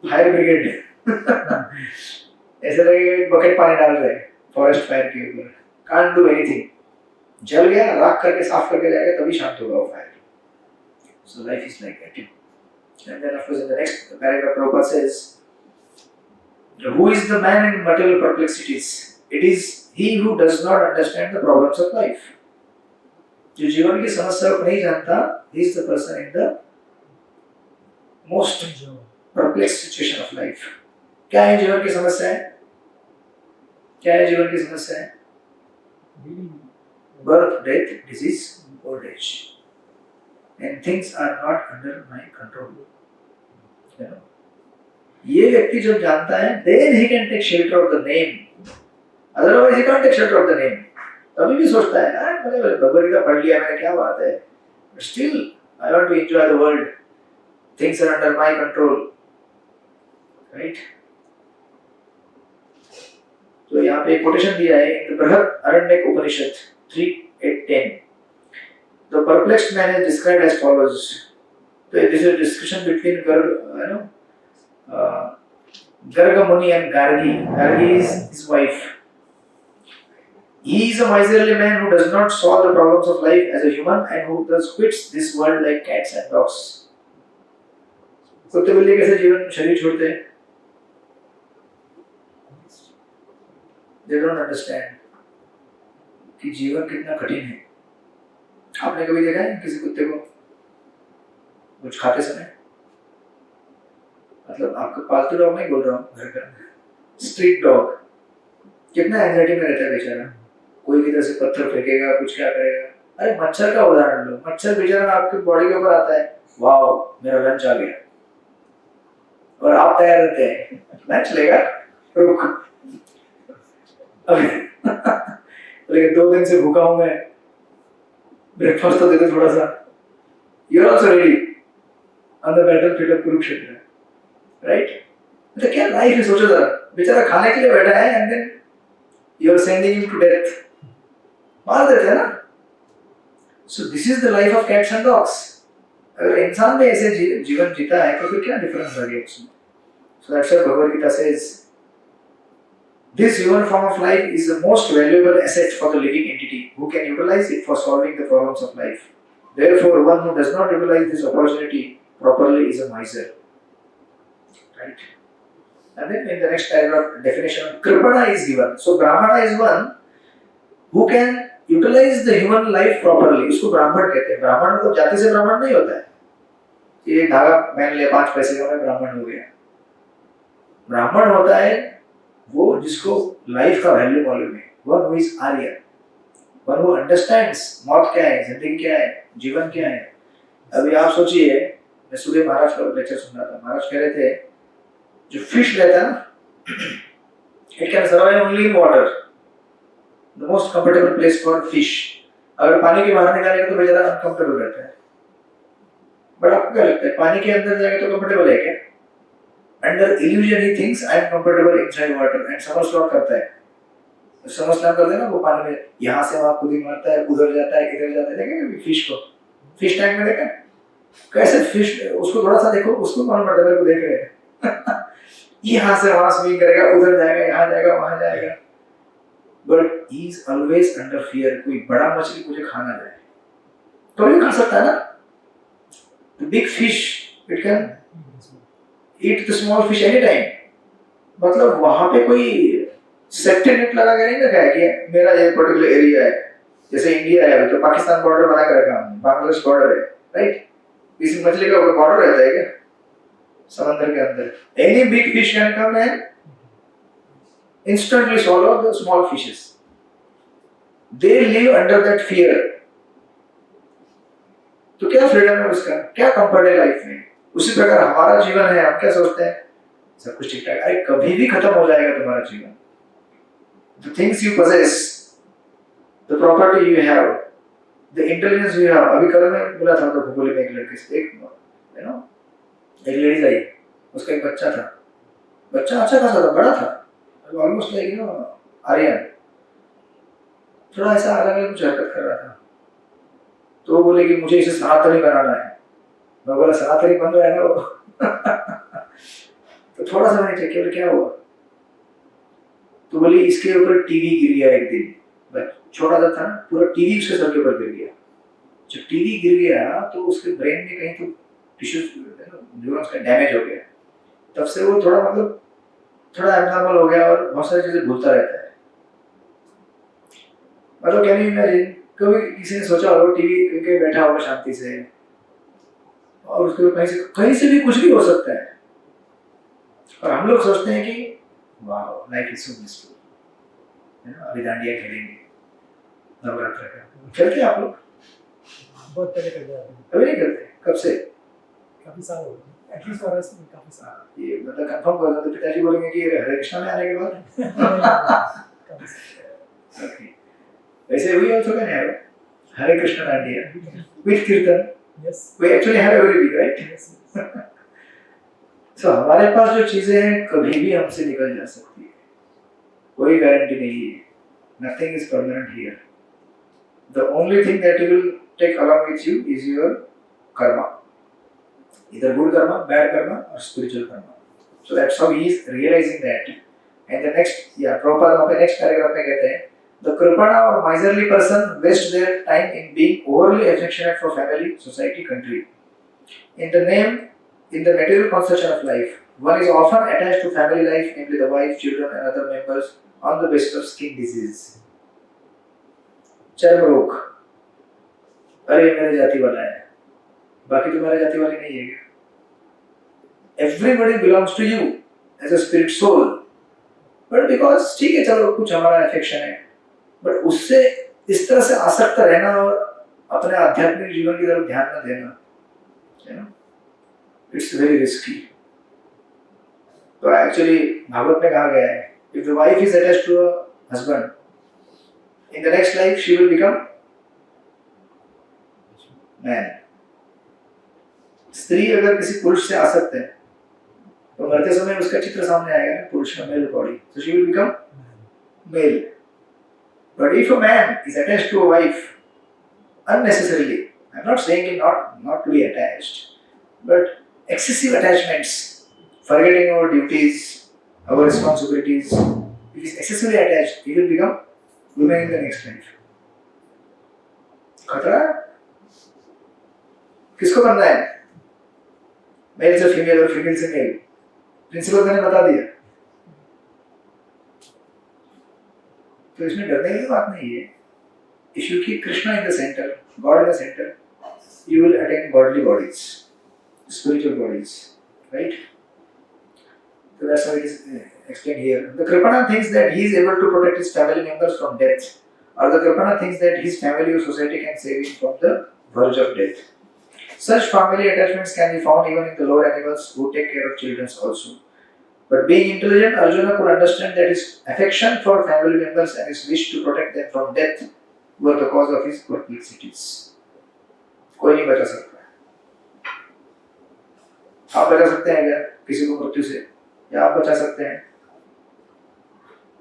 फायर ब्रिगेड ऐसे लगेगा बकेट पानी डाल रहे हैं फॉरेस्ट फायर के ऊपर, कांट डू एनीथिंग। जल गया, राख करके साफ करके जाएगा, तभी शांत होगा वो fire. So life is like that. And then of course in the next paragraph Prabhupada says, who is the man in material perplexities? It is he who does not understand the problems of life. जो जीवन की समस्या को नहीं जानता, he is the person in the most perplexed situation of life. क्या है जीवन की समस्या है? क्या है जीवन की समस्या है? Birth, death, disease, old age. And things are not under my control. You know? ये व्यक्ति जब जानता है, then he can take shelter of the name. Otherwise he can't take shelter of the name. तभी भी सोचता है, यार मैंने भगवद गीता पढ़ लिया, मैंने क्या बात है? But still, I want to enjoy the world. Things are under my control. Right? तो यहाँ पे एक कोटेशन दिया है in the बृहद आरण्यक उपनिषद 3:8-10. The perplexed man is described as follows. So this is a discussion between Garga Muni and Gargi. Gargi is his wife. He is a miserly man who does not solve the problems of life as a human and who thus quits this world like cats and dogs. कुत्ते बिल्ली कैसे जीवन शरीर छोड़ते हैं? They don't understand कि जीवन कितना कठिन है. आपने कभी देखा है किसी कुत्ते को कुछ खाते समय? मतलब आपका पालतू डॉग नहीं बोल रहा हूँ, घर का स्ट्रीट डॉग कितना एंजाइटी में रहता है बेचारा. कोई किधर से पत्थर फेंकेगा, कुछ क्या करेगा. अरे मच्छर का उदाहरण लो. मच्छर बेचारा आपके बॉडी के ऊपर आता है, वाओ मेरा लंच आ गया, और आप तैयार रहते हैं लंच लेगा, रुक अभी लेकिन 2 दिन से भूखा हूं मैं, ब्रेकफास्ट तो दे दो थोड़ा सा. You are also ready on the battlefield of Kurukshetra, right? तो क्या लाइफ है, सोचो जरा. बेचारा खाने के लिए बैठा है and then you are sending him to death. मार देते हैं ना. So this is the life of cats and dogs. अगर इंसान ने ऐसे जीवन जीता है तो फिर क्या डिफरेंस आ गया उसमें? So that's why Bhagavad says this human form of life is the most valuable asset for the living entity who can utilize it for solving the problems of life. Therefore, one who does not utilize this opportunity properly is a miser. Right? And then in the next paragraph, definition of Kripana is given. So Brahmana is one who can utilize the human life properly. इसको ब्राह्मण कहते हैं. ब्राह्मण तो जाति से ब्राह्मण नहीं होता है. ये धागा पहन लिया 5 पैसे का, मैं ब्राह्मण हो गया. ब्राह्मण होता है वो जिसको लाइफ का वैल्यू मालूम है. One who is Arya, one who understands मौत क्या है, जिंदगी क्या है, जीवन क्या है. अभी आप सोचिए, मैं सुबह महाराज का लेक्चर सुन रहा था. महाराज कह रहे थे जो फिश रहता है ना, it can survive only in water. The most comfortable place for fish. अगर पानी के बाहर निकालेगा तो बेचारा अनकंफर्टेबल रहता है. बट आपको क्या लगता है, पानी के अंदर जाएगा तो कंफर्टेबल है क्या? Under illusion he thinks I am comfortable inside water and somersault करता है. समरस्लॉट करते हैं ना वो पानी में, यहाँ से वहाँ कूदी मारता है, उधर जाता है, इधर जाता है. देखा फिश को, फिश टैंक में देखा कैसे फिश, उसको थोड़ा सा देखो, उसको मालूम पड़ता है मेरे को देख रहे हैं. यहाँ से वहाँ स्विमिंग करेगा, उधर जाएगा, यहाँ जाएगा, वहाँ जाएगा. But he is always under fear. कोई बड़ा मछली मुझे खाना जाए तो भी खा सकता है ना. The big fish it can eat the small fish any time. मतलब वहां पे कोई सेफ्टी नेट लगा के नहीं रखा है कि मेरा ये पर्टिकुलर एरिया है. जैसे इंडिया है तो पाकिस्तान बॉर्डर बना के रखा है, बांग्लादेश बॉर्डर है, राइट? इस मछली का बॉर्डर रहता है क्या समंदर के अंदर? Any big fish can come and instantly swallow the small fishes. They live under that fear. तो क्या फ्रीडम है उसका, क्या कंफर्ट है लाइफ में? उसी प्रकार हमारा जीवन है. हम क्या सोचते हैं सब कुछ ठीक ठाक, अरे कभी भी खत्म हो जाएगा तुम्हारा जीवन. The things you possess, the property you have, the intelligence you have. अभी कल मैं बोला था तो भोपाल में एक लड़के से, एक लेडीज आई, उसका एक बच्चा था. बच्चा अच्छा खासा था, बड़ा था, ऑलमोस्ट लाइक आर्यन. थोड़ा ऐसा अलग अलग कुछ हरकत कर रहा था. तो वो बोले कि मुझे इसे सनातनी बनाना है. मैं बोला सनातनी बन रहा है ना वो. तो थोड़ा सा मैंने चेक किया, क्या हुआ? तो बोली इसके ऊपर टीवी गिर गया एक दिन. बस छोटा सा था ना, पूरा टीवी उसके सर के ऊपर गिर गया. जब टीवी गिर गया तो उसके ब्रेन में कहीं तो टिश्यूज न्यूरॉन्स का डैमेज हो गया. तब से वो थोड़ा मतलब थोड़ा एब्नॉर्मल हो गया और बहुत सारी चीजें भूलता रहता है. मतलब कैन यू इमेजिन, कभी किसी ने सोचा होगा टीवी के बैठा होगा शांति से और उसके कहीं से भी कुछ भी हो सकता है. और हम लोग सोचते हैं कि वाह लाइफ इज सो ब्लिसफुल, अभी डांडिया खेलेंगे नवरात्र का. खेलते हैं आप लोग? बहुत पहले कर दिया. अभी नहीं खेलते? कब से? काफी साल हो गए. एटलीस्ट फॉर अस काफी साल. ये मतलब कंफर्म कर दो, पिताजी बोलेंगे कि हरे कृष्णा में आने के बाद. ओके, वैसे we also can have Hare Krishna Dandiya with Kirtan. Yes. We actually have everything, right? Yes. So हमारे पास जो चीजें हैं कभी भी हमसे निकल जा सकती है, कोई गारंटी नहीं है. Nothing is permanent here. The only thing that you will take along with you is your karma. Either good karma, bad karma, or spiritual karma. So that's how he is realizing that. And the next, Prabhupada वहाँ पे next paragraph में कहते हैं, The kripana or miserly person wastes their time in being overly affectionate for family, society, country. In the material conception of life, one is often attached to family life, namely the wife, children, and other members, on the basis of skin disease. चर्म रोग, अरे मेरे जाति वाला है, बाकी तुम्हारे जाति वाले नहीं है क्या? Everybody belongs to you as a spirit soul, but because ठीक है चलो कुछ हमारा affection है, but उससे इस तरह से आसक्त रहना और अपने आध्यात्मिक जीवन की तरफ ध्यान न देना, you know, it's very risky. तो एक्चुअली भागवत में कहा गया है, if the wife is attached to a husband, in the next life she will become man. स्त्री अगर किसी पुरुष से आसक्त है, तो मरते समय उसका चित्र सामने आएगा ना, पुरुष का male body, so she will become male. But if a man is attached to a wife unnecessarily, I'm not saying not to be attached, but excessive attachments, forgetting our duties, our responsibilities, if he is excessively attached, he will become woman in the next life. खतरा किसको करना है? Mail से female और female से mail. Principal मैंने बता दिया. तो इसमें डरने की बात नहीं है. If you keep Krishna in the center, God in the center, you will attain godly bodies, spiritual bodies, right? So that's how it is explained here. The Kripana thinks that he is able to protect his family members from death, or the Kripana thinks that his family or society can save him from the verge of death. Such family attachments can be found even in the lower animals who take care of children also. But being intelligent, Arjuna could understand that his affection for family members and his wish to protect them from death were the cause of his perplexities. कोई नहीं बचा सकता. आप बचा सकते हैं क्या किसी को मृत्यु से? या आप बचा सकते हैं?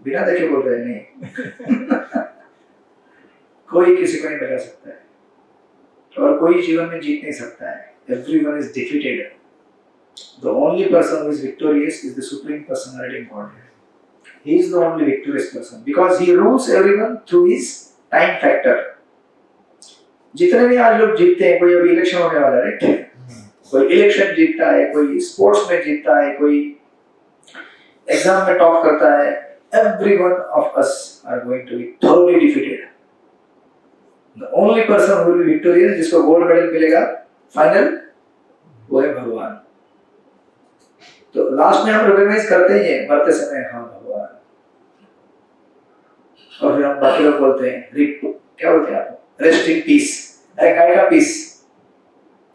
बिना देखे बोल रहे नहीं. कोई किसी को नहीं बचा सकता है. और कोई जीवन में जीत नहीं सकता है. Everyone is defeated. The only person who is victorious is the Supreme Personality of Godhead. He is the only victorious person because he rules everyone through his time factor. जितने भी आज लोग जीतते हैं, कोई अभी इलेक्शन होने वाला है, राइट? कोई इलेक्शन जीतता है, कोई स्पोर्ट्स में जीतता है, कोई एग्जाम में टॉप करता है. Every one of us are going to be thoroughly defeated. The only person who will be victorious, जिसको गोल्ड मेडल मिलेगा, फाइनल, वो है भगवान. तो लास्ट में हम रिकॉग्नाइज करते ही हैं मरते समय, हाँ भगवान. और फिर हम बाकी लोग बोलते हैं रिप, क्या बोलते हैं आप? Rest in peace. अरे काय का पीस?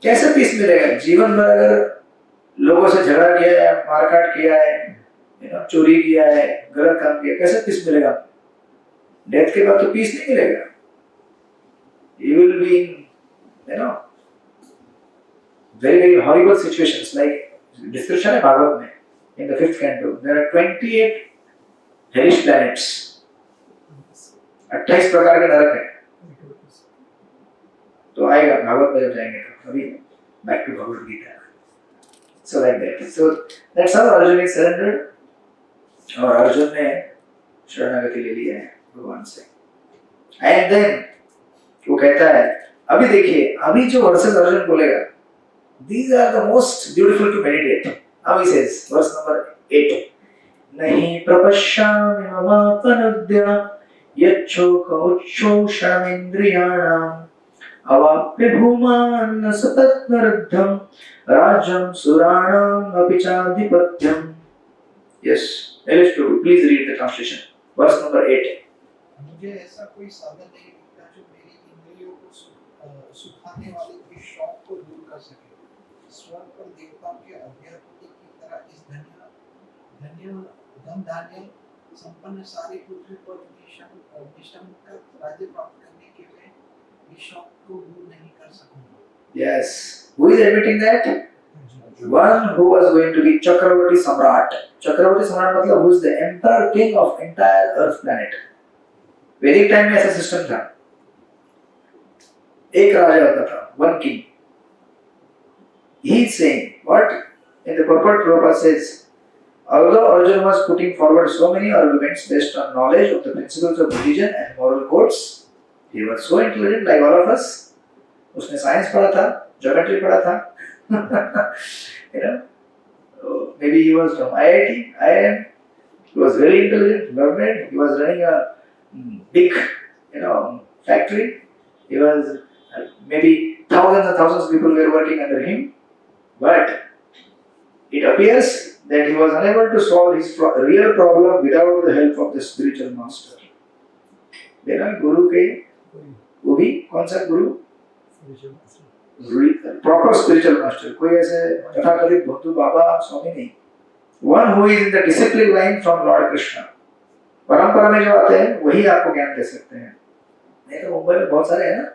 कैसे पीस मिलेगा? जीवन भर अगर लोगों से झगड़ा किया है, मारकाट किया है, चोरी किया है, गलत काम किया, कैसे पीस मिलेगा? डेथ के बाद तो पीस नहीं मिलेगा. You will be in, very very horrible situations like description है भागवत में. In the 5th canto, there are 28 hellish planets. 28 प्रकार के नरक है. तो आएगा भागवत में जब जाएंगे तो. अभी back to Bhagavad Gita. So like that. So that's how Arjuna is surrendered. और अर्जुन ने शरणागति ले लिया है भगवान से. And then वो कहता है, अभी देखिए, अभी जो वर्सेस अर्जुन बोलेगा, these are the most beautiful to meditate. Now he says, verse number 8, नहीं प्रपश्यामि ममापनुद्या यच्छोकमुच्छोषणमिन्द्रियाणाम् अवाप्य भूमान् सततनरुद्धं राज्यं सुराणाम् अपि चाधिपत्यम्. Yes, L.S. please read the translation. Verse number 8. मुझे ऐसा कोई साधन नहीं दिखता जो मेरी इंद्रियों को सुखाने वाले इस शौक को दूर कर सके. स्वर्ग पर देवताओं के अध्यापति की तरह इस धन धान्य संपन्न सारी पृथ्वी पर निष्ठम का राज्य प्राप्त करने के लिए इस शौक को दूर नहीं कर सकूंगा. Yes, who is admitting that? One who was going to be Chakravarti Samrat. Chakravarti Samrat मतलब who is the emperor king of entire earth planet. वैदिक टाइम में ऐसा सिस्टम था. एक राजा होता था, one king. He is saying what in the purport Prabhupada says, Although Arjuna was putting forward so many arguments based on knowledge of the principles of religion and moral codes, he was so intelligent like all of us. उसने science पढ़ा था, geometry पढ़ा था, you know. Maybe he was from IIT, IIM. He was very intelligent, learned. He was running a big, factory. He was maybe thousands and thousands of people were working under him, but it appears that he was unable to solve his real problem without the help of the spiritual master. देखा गुरु के वो भी कौन सा गुरु? Proper spiritual master. कोई ऐसे तथाकथित भक्तु बाबा स्वामी नहीं. One who is in the discipline line from Lord Krishna. परंपरा में जो आते हैं वही आपको ज्ञान दे सकते हैं. नहीं तो मुंबई में बहुत सारे हैं ना.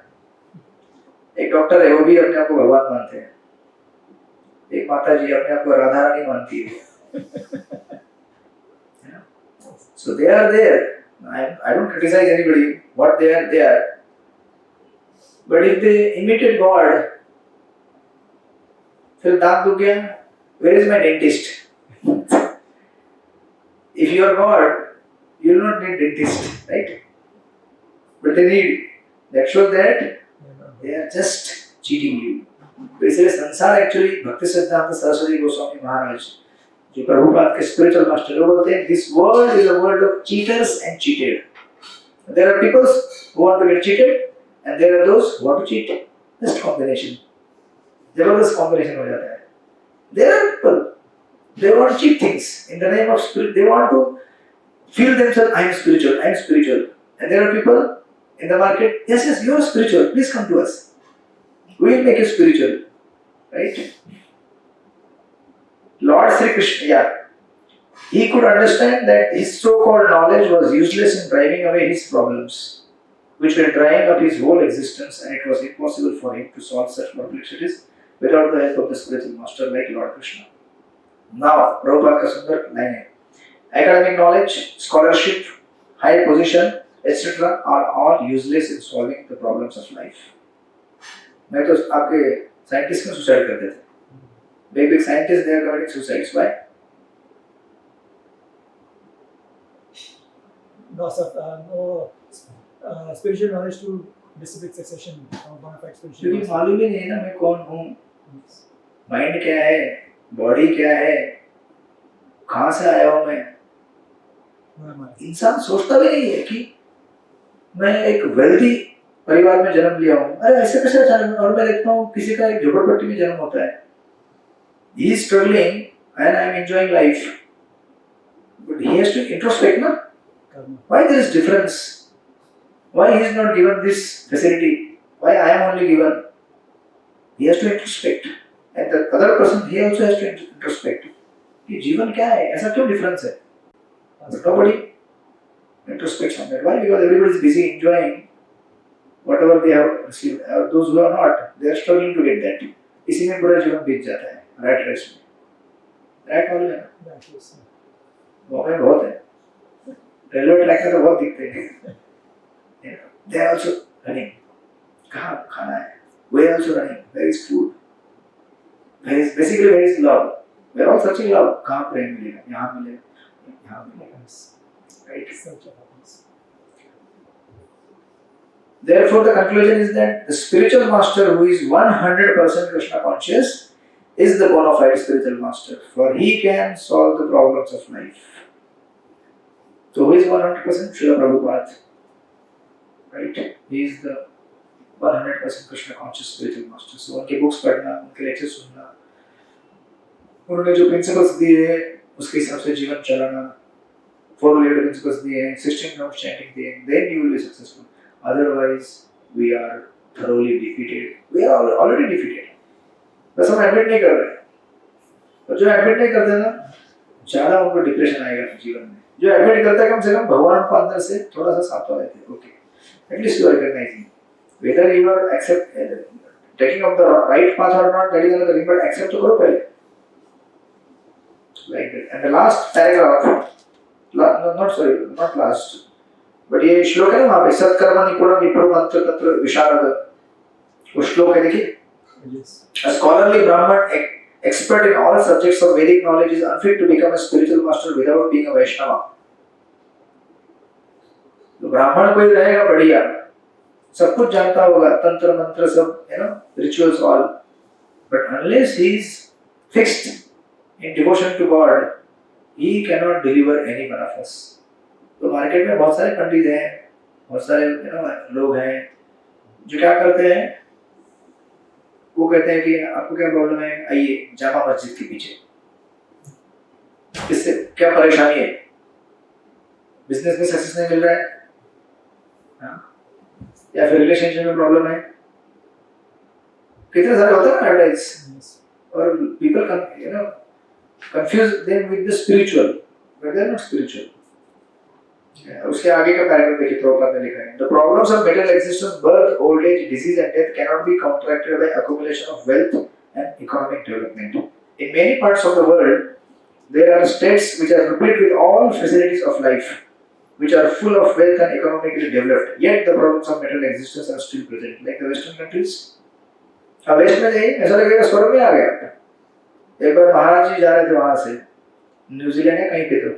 एक डॉक्टर है वो भी अपने आप को भगवान मानते हैं. एक माता जी अपने आप को राधा रानी मानती है. So they are there. I don't criticize anybody. What they are. But if they imitate God, फिर दांत दुख गया. Where is my dentist? If you are God, you do not need dentist, right? But they need. That shows that they are just cheating you. तो इसलिए संसार actually भक्ति सिद्धांत सरस्वती गोस्वामी महाराज जो प्रभुपाद के स्पिरिचुअल मास्टर वो बोलते हैं this world is a world of cheaters and cheated. There are peoples who want to get cheated and there are those who want to cheat. Best combination, जबरदस्त कॉम्बिनेशन हो जाता है. There are people they want to cheap things in the name of spirit. They want to feel themselves I am spiritual, and there are people in the market, yes you are spiritual, please come to us, we will make you spiritual, right? Lord Sri Krishna, he could understand that his so-called knowledge was useless in driving away his problems, which were drying up his whole existence, and it was impossible for him to solve such perplexities without the help of the spiritual master like Lord Krishna. Now, Prabhupada का सुंदर line है. Academic knowledge, scholarship, high position, etc. are all useless in solving the problems of life. मैं तो आपके scientist में suicide करते थे. Big scientists they are committing suicides. Why? Loss of no spiritual knowledge to dissipate succession from bona fide spiritual. क्योंकि मालूम ही नहीं है ना मैं कौन हूँ. माइंड क्या है, बॉडी क्या है, कहाँ से आया हूँ मैं. इंसान सोचता भी नहीं है कि मैं एक वेल्दी परिवार में जन्म लिया हूँ. अरे ऐसे कैसे अचानक. और मैं देखता हूँ किसी का एक झोपड़पट्टी में जन्म होता है. He is struggling and I am enjoying life, but he has to introspect, na? Why there is difference? Why he is not given this facility? Why I am only given? He has to introspect, and the other person he also has to introspect. कि जीवन क्या है, ऐसा क्यों difference है? But nobody introspects on that. Why? Because everybody is busy enjoying whatever they have received. Those who are not, they are struggling to get that. इसी में पूरा जीवन बीत जाता है. राइट रेस में. राइट वाले है ना. बॉम्बे बहुत है. रेलवे ट्रैक में तो बहुत दिखते हैं. They are also running. कहाँ खाना है? We are also running. Where is food? Where is love? We are all searching love. कहाँ प्रेम मिलेगा? यहाँ मिलेगा. यहाँ मिलेगा. Right. Therefore, the conclusion is that the spiritual master who is 100% Krishna conscious is the bona fide spiritual master, for he can solve the problems of life. So, who is 100%? Srila Prabhupada. Right? He is the 100% Krishna conscious spiritual master. So, उनके books पढ़ना, उनके lectures सुनना, उन्होंने जो principles दिए हैं, उसके हिसाब से जीवन चलाना, 4 leader principles दिए हैं, 16 rounds chanting दिए हैं, then you will be successful. Otherwise, we are thoroughly defeated. We are already defeated. बस हम एडमिट नहीं कर रहे. और जो एडमिट नहीं करते ना, ज़्यादा उनको डिप्रेशन आएगा जीवन में. जो एडमिट करता है कम से कम भगवान को अंदर से थोड़ा सा साफ हो जाते हैं. Okay, at least you are recognizing whether you are taking up the right path or not. That is another thing. But accept तो करो पहले. Like that. And the last paragraph, not last. But ये श्लोक है ना वहाँ पे सत्कर्म निपुण विप्रो मंत्र तत्र विशारद. वो श्लोक है देखिए. A scholarly Brahman expert in all subjects of Vedic knowledge is unfit to become a spiritual master without being a Vaishnava. तो ब्राह्मण कोई रहेगा बढ़िया, सब कुछ जानता होगा, तंत्र मंत्र सब, rituals all, but unless he is fixed in devotion to God, he cannot deliver any one of us. तो मार्केट में बहुत सारे पंडित हैं, बहुत सारे लोग हैं जो क्या करते हैं, वो कहते हैं कि आपको क्या प्रॉब्लम है, आइए जामा मस्जिद के पीछे, इससे क्या परेशानी है, बिजनेस में सक्सेस नहीं मिल रहा है, या फिर रिलेशनशिप में प्रॉब्लम है, कितने सारे होते हैं ना एडवाइस, और people confuse them with the spiritual, but they are not spiritual. उसके आगे का पैराग्राफ देखिए, प्रभुपाद ने लिखा है, the problems of metal existence, birth, old age, disease and death can not be counteracted by accumulation of wealth and economic development. In many parts of the world, there are states which are replete with all facilities of life, which are full of wealth and economically developed, yet the problems of metal existence are still present, like the Western countries. अब waste में नहीं, ऐसा लगेगा स्वर्ग में आ गया. एक बार महाराज जी जा रहे थे वहां से न्यूजीलैंड या कहीं पे, तो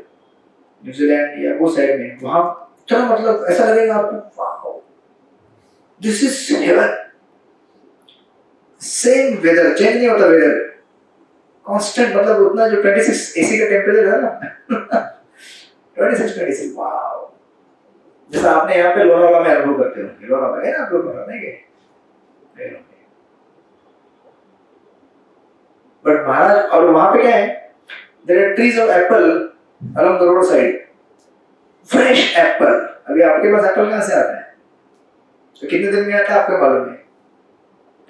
न्यूजीलैंड या वो साइड में, वहां इतना मतलब ऐसा लगेगा आपको, wow this is heaven. Same weather, change नहीं होता वेदर, कांस्टेंट, मतलब उतना जो 26 एसी का टेंपरेचर है ना 26, वाओ, जैसा आपने यहाँ पे लोनावाला में अनुभव करते हो. लोनावाला है ना, आप लोग नहीं गए, बट महाराज, और वहां पे क्या है, there are trees of apple along the roadside, fresh apple. अभी आपके पास एप्पल कहाँ से आता है, तो कितने दिन में आता है आपको मालूम है,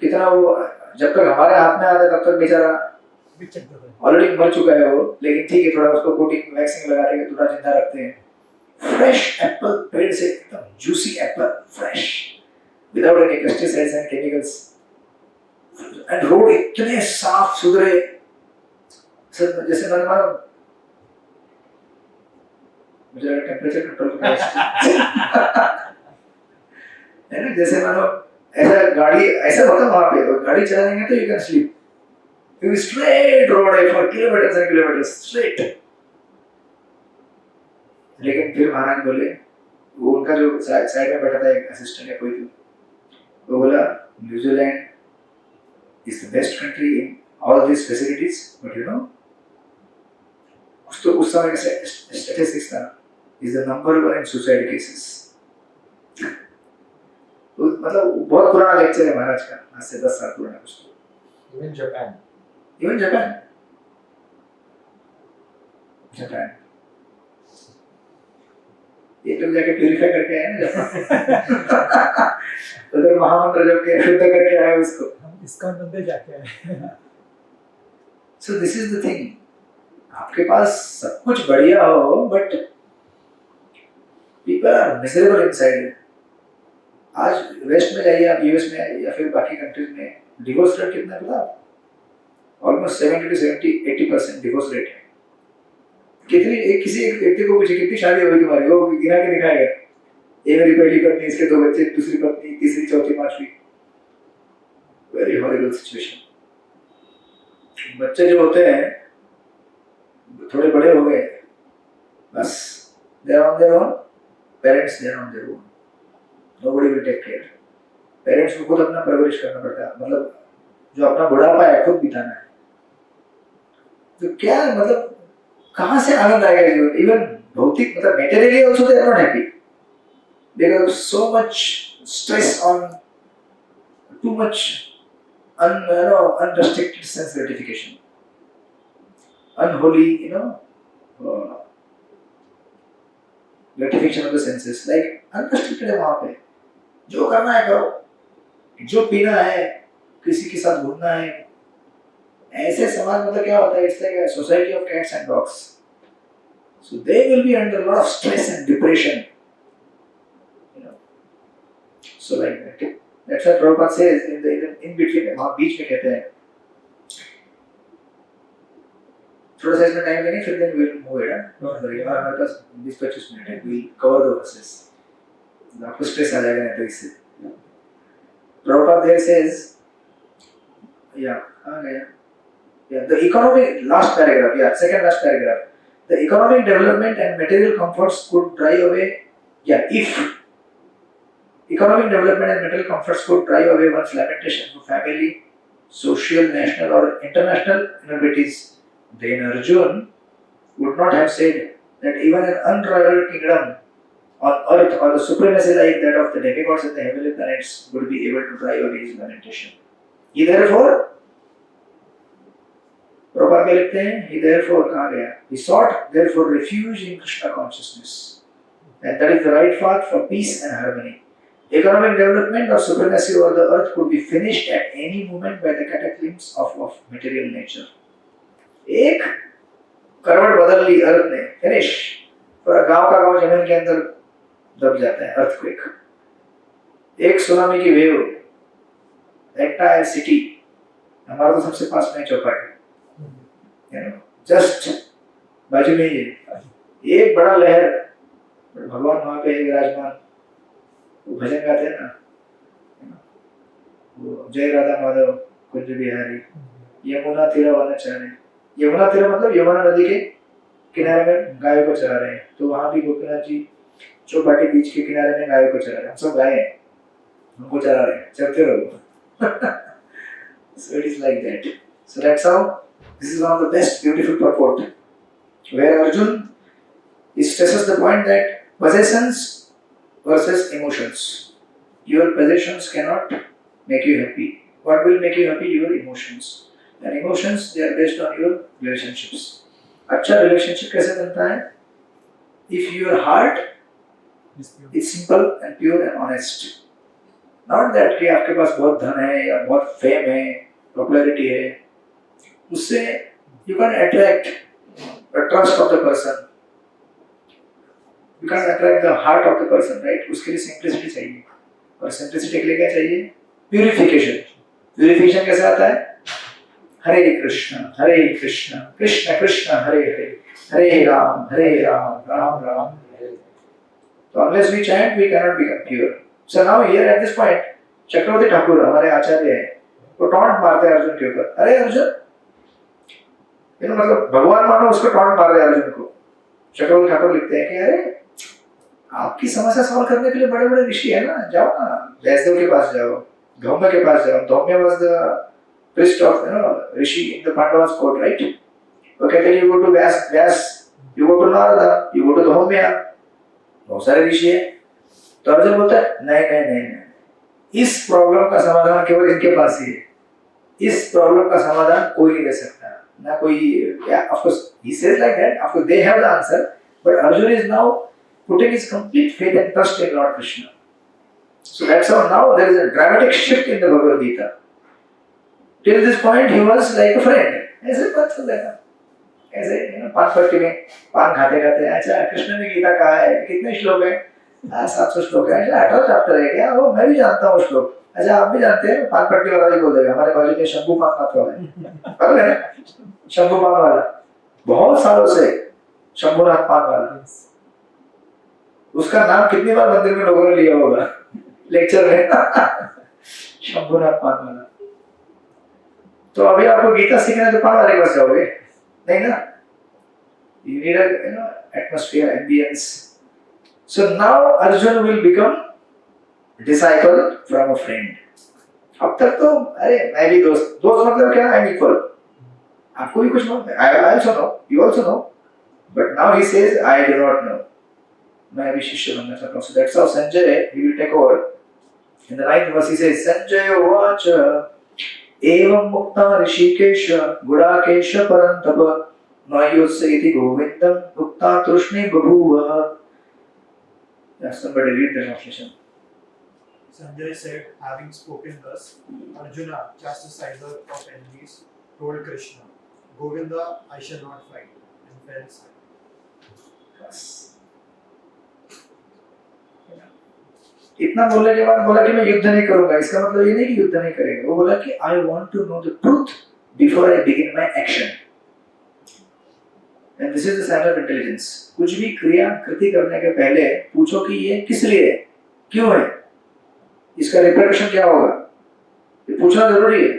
कितना वो, जब तक हमारे हाथ में आता है तब तक बेचारा ऑलरेडी मर चुका है वो, लेकिन ठीक है, थोड़ा उसको कोटिंग वैक्सीन लगा के थोड़ा जिंदा रखते हैं. फ्रेश एप्पल पेड़ से, एकदम juicy Apple, fresh, without any pesticides and chemicals, and road इतने साफ सुथरे, जैसे मैंने मानो मुझे टेम्परेचर कंट्रोल करना है ना, जैसे मानो ऐसा गाड़ी ऐसा होता है वहां पे, तो गाड़ी चलाएंगे तो यू कैन स्लीप, क्योंकि स्ट्रेट रोड है for kilometres and kilometres straight. लेकिन फिर महाराज बोले, वो उनका जो साइड में बैठा था एक असिस्टेंट या कोई थी, वो बोला New Zealand is the best country in all this facilities, but you know उस समय स्टैटिस्टिक्स था, is the number 1 in suicide cases. मतलब बहुत पुराना लेक्चर है महाराज का, आज से 10 साल पुराना कुछ. Even Japan. ये लोग जाके प्यूरिफाई करके आए ना जापान. उधर महामंत्र जब के शुद्ध करके आए उसको, इसका मंदिर जाके आए. So this is the thing, आपके पास सब कुछ बढ़िया हो, but people are miserable inside. आज वेस्ट में जाइए आप, यूएस में या फिर बाकी कंट्रीज में, डिवोर्स रेट कितना है पता है? ऑलमोस्ट 70 to 80% डिवोर्स रेट है. कितनी किसी एक व्यक्ति को पूछिए कितनी शादी हुई तुम्हारी, वो गिना के दिखाएगा, ये मेरी पहली पत्नी, इसके 2 बच्चे, दूसरी पत्नी, तीसरी, चौथी, पांचवी. Very horrible situation. बच्चे जो होते हैं थोड़े बड़े हो गए, बस they are on their own, parents they are on their own, nobody will take care. Parents को खुद अपना परवरिश करना पड़ता है, मतलब जो अपना बुढ़ापा है खुद बिताना है. तो क्या मतलब कहाँ से आनंद आएगा जीवन, इवन भौतिक, मतलब materially also they are not happy, because so much stress on, too much unrestricted sense gratification, unholy, gratification of the senses, like unrestricted है वहाँ पे, जो करना है करो, जो पीना है, किसी के साथ घूमना है. ऐसे समाज मतलब क्या होता है, it's like a society of cats and dogs, so they will be under a lot of stress and depression, so like that. That's why Prabhupada says in between, वहाँ बीच में कहते हैं, थोड़ा सा इसमें टाइम लेंगे, फिर then we'll move it, don't worry, हमारे पास 20-25 मिनट है, we'll cover the verses. आपको स्ट्रेस आ जाएगा नहीं तो इससे. Prabhupada there says, yeah, कहाँ गया? Yeah, the economic, last paragraph, yeah, second last paragraph. The economic development and material comforts could drive away, yeah, if economic development and material comforts could drive away one's lamentation for family, social, national, or international inabilities, then Arjun would not have said that even an unrivaled kingdom on earth or the supremacy like that of the demigods and the heavenly planets would be able to drive away his lamentation. He therefore, Prabhupada क्या लिखते हैं? He therefore कहाँ गया? He sought therefore refuge in Krishna consciousness, and that is the right path for peace and harmony. Economic development or supremacy over the earth could be finished at any moment by the cataclysms of material nature. एक करवट बदल ली अर्थ ने, finish, पूरा गांव का गांव जमीन के अंदर दब जाता है, अर्थक्वेक, एक सुनामी की वेव, एंटायर सिटी, हमारा तो सबसे पास में चौपाटी, जस्ट बाजू में ही है, एक बड़ा लहर, भगवान वहां पे विराजमान, वो भजन गाते हैं ना, वो जय राधा माधव कुंज बिहारी, यमुना तीरा वनचारी, यमुना तीरा मतलब यमुना नदी के किनारे में गायों को चरा रहे हैं, तो वहां भी गोपीनाथ जी चौपाटी बीच के किनारे में गायों को चरा रहे हैं, हम सब गाय हैं, उनको चरा रहे हैं, चलते रहो. So it is like that. So that's how, this is one of the best beautiful purport, where Arjun stresses the point that possessions versus emotions. Your possessions cannot make you happy. What will make you happy? Your emotions. And emotions, they are based on your relationships. अच्छा relationship कैसे बनता है? If your heart is simple and pure and honest. Not that कि आपके पास बहुत धन है या बहुत फेम है, पॉपुलैरिटी है, उससे you can attract the trust of the person, you can attract the heart of the person, right? उसके लिए simplicity चाहिए, और simplicity के लिए क्या चाहिए? Purification. Purification कैसे आता है? हरे कृष्ण कृष्ण कृष्ण हरे हरे, हरे राम राम राम हरे. So unless we chant, we cannot become pure. So now here at this point, चक्रवर्ती ठाकुर हमारे आचार्य हैं, वो टॉन्ट मारते हैं अर्जुन के ऊपर. अरे अर्जुन, मतलब भगवान मानो उसको टॉन्ट मार रहे हैं अर्जुन को. चक्रवर्ती ठाकुर लिखते हैं कि अरे आपकी समस्या सॉल्व करने के लिए बड़े बड़े ऋषि है ना, जाओ ना, व्यासदेव के पास जाओ, धौम्य के पास जाओ. Dhaumya was the priest of Rishi in the Pandavas court, right? वो कहते हैं you go to Vyas, you go to Narada, you go to Dhaumya, बहुत सारे ऋषि है. तो अर्जुन बोलता है नहीं, इस प्रॉब्लम का समाधान केवल इनके पास ही है, इस प्रॉब्लम का समाधान कोई नहीं दे सकता, ना कोई. Of course he says like that, of course they have the answer, but Arjun is now putting his complete faith and trust in Lord Krishna. So that's how now there is a dramatic shift in the Bhagavad Gita. Till this point he was like a friend, ऐसे बात कर रहा था, ऐसे पान पट्टी में पान खाते खाते, अच्छा कृष्ण ने गीता कहा है, कितने श्लोक है? 700 श्लोक है. 18 चैप्टर है क्या? वो मैं भी जानता हूँ श्लोक. अच्छा आप भी जानते हैं? पान पट्टी वाला भी बोल देगा, हमारे कॉलेज में शंभू पान खाता है, पता है शंभू पान वाला, बहुत सालों से शंभूनाथ पान वाला, उसका नाम कितनी बार मंदिर में लोगों ने लिया होगा लेक्चर में. शंभूनाथ पान वाला. तो अभी आपको गीता सीखना है तो पान वाले के पास जाओगे नहीं ना. You need a atmosphere, ambience. So now Arjun will become disciple from a friend. अब तक तो अरे मैं भी दोस्त मतलब क्या? I'm equal. आपको भी कुछ no, I also know, you also know, but now he says I do not know. मैं भी शिष्य बनना चाहता हूँ. So that's how Sanjay, he will take over. In the 9th verse he says Sanjay uvacha evam mukta rishikesh gudakesh parantapa nayosya iti govindam mukta trushne babhuva. Somebody read the translation. Sanjay said, having spoken thus, Arjuna, chastisizer of enemies, told Krishna, Govinda, I shall not fight, and fell silent. Yes. इतना बोलने के बाद बोला कि मैं युद्ध नहीं करूंगा. इसका मतलब ये नहीं कि युद्ध नहीं करेगा, वो बोला कि I want to know the truth before I begin my action. And this is the sign of intelligence. कुछ भी क्रिया कृति करने के पहले पूछो कि ये किस लिए है, क्यों है, इसका रिपरकशन क्या होगा, ये पूछना जरूरी है.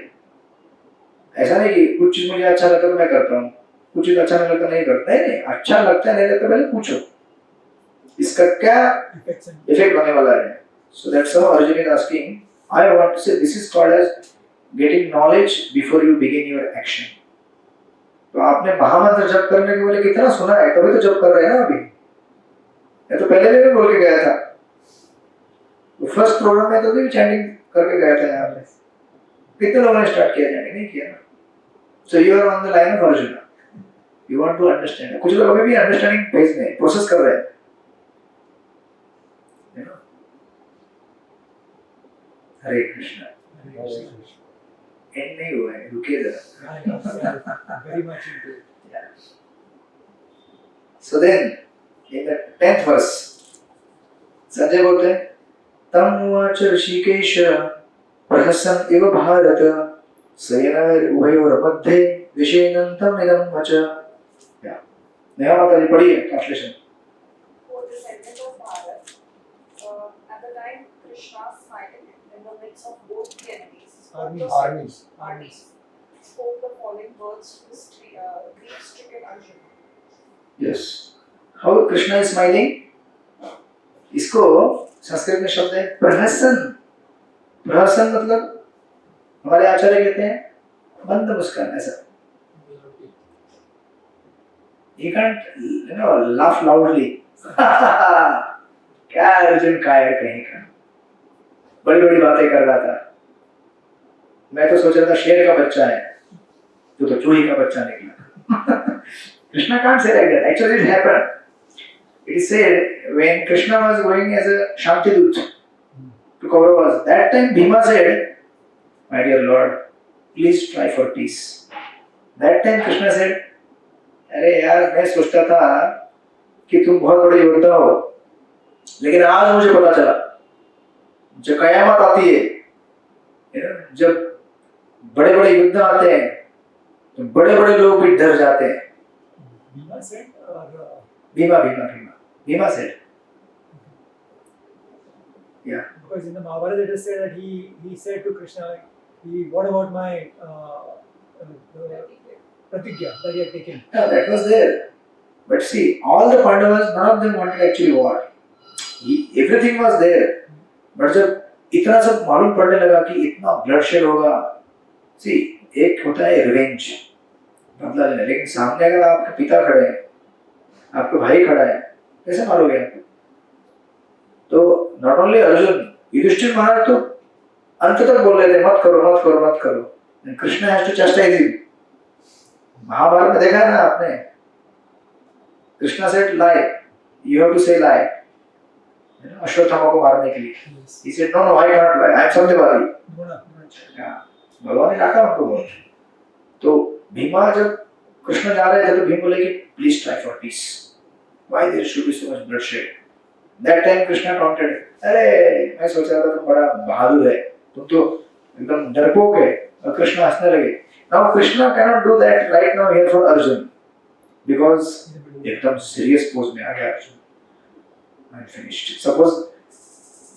ऐसा नहीं कि कुछ चीज मुझे अच्छा लगता है तो मैं करता हूँ, कुछ चीज अच्छा नहीं लगता नहीं करता, नहीं नहीं, अच्छा लगता है नहीं लगता पहले पूछो इसका क्या Effects and इफेक्ट होने वाला है. So that's how Arjun is asking. I want to say this is called as getting knowledge before you begin your action. तो आपने महामंत्र जप करने के लिए कितना सुना है, तभी तो जप कर रहे हैं ना अभी. ये तो पहले भी बोल के गया था, तो फर्स्ट प्रोग्राम में तो भी चैंटिंग करके गया था यहाँ पे. कितने लोगों ने स्टार्ट किया चैंटिंग, नहीं किया ना. So you are on the line of Arjuna. You want to understand. कुछ लोग अभी भी अंडरस्टैंडिंग फेज में प्रोसेस कर रहे हैं. हरे कृष्णा. एंड नहीं हुआ है, रुकिए जरा. very much into it. Yeah. So then, in the 10th verse, Sanjay बोलते हैं, तम उवाच ऋषिकेश प्रहसन् इव भारत सेनोर्मध्ये विषेणन्तं इदं वच. नेहा माता जी पढ़िए translation. For the sentence of Bharat, at the time Krishna smiling in the midst of both the armies, spoke the following words to his grief-stricken Arjuna. Yes. How Krishna is smiling? इसको संस्कृत में शब्द है प्रहसन. प्रहसन मतलब हमारे आचार्य कहते हैं मंद मुस्कान. ऐसा you can't laugh loudly. क्या अर्जुन कायर कहीं का, बड़ी बड़ी बातें कर रहा था. मैं तो सोच रहा था शेर का बच्चा है, तो चूही का बच्चा निकला. Krishna can't say like that. Actually, it happened. It is said when Krishna was going as a Shantidut to Kauravas, that time Bhima said, "My dear Lord, please try for peace." That time Krishna said, "अरे यार, मैं सोचता था कि तुम बहुत बड़े योद्धा हो, लेकिन आज मुझे पता चला जब कयामत आती है, जब बड़े बड़े युद्ध आते हैं तो बड़े बड़े लोग भी डर जाते हैं." Bhima said or Bhima said. Yeah. because in the Mahabharata it is said that he said to Krishna, what about my pratigya that he had taken? Yeah, that was there. But see, all the Pandavas, none of them wanted actually war. Everything was there. But जब इतना सब मालूम पड़ने लगा कि इतना bloodshed होगा, see, एक होता है revenge, बदला लेना. लेकिन सामने अगर आपके पिता खड़े हैं, आपका भाई खड़ा है, कैसे मारोगे आपको? तो नॉट ओनली अर्जुन, युधिष्ठिर महाराज तो अंत तक बोल रहे थे मत करो मत करो मत करो. Krishna has to chastise him. Mahabharata में देखा है ना आपने, Krishna said lie, you have to say lie, Ashwatthama को मारने के लिए. He said no no I can not lie, I am सत्यवादी. भगवान ने डांटा उनको बहुत. तो भीमा जब कृष्ण जा रहे थे तो भीम बोले कि please try for peace, why there should be so much bloodshed. That time Krishna taunted, अरे मैं सोच रहा था तुम बड़ा बहादुर है, तुम तो एकदम डरपोक है. और कृष्ण हंसने लगे. Now Krishna can not do that right now here for Arjun, because एकदम सीरियस पोज में आ गया Arjun. I finished. Suppose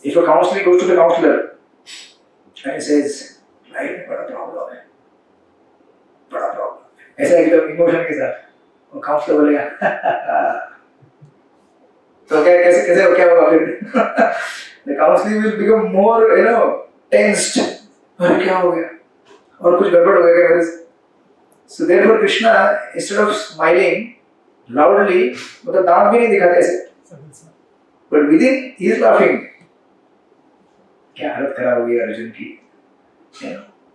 if a counsellor goes to the counsellor and says life में बड़ा प्रॉब्लम है, बड़ा प्रॉब्लम, ऐसा एकदम इमोशन के साथ, और काउंसलर बोलेगा तो क्या कैसे कैसे क्या होगा फिर? The counseling will become more, tensed. अरे क्या हो गया? और कुछ गड़बड़ हो गया क्या मेरे से? So therefore Krishna, instead of smiling loudly, मतलब दांत भी नहीं दिखाते ऐसे, but within he is laughing. क्या हालत खराब हो गई अर्जुन की?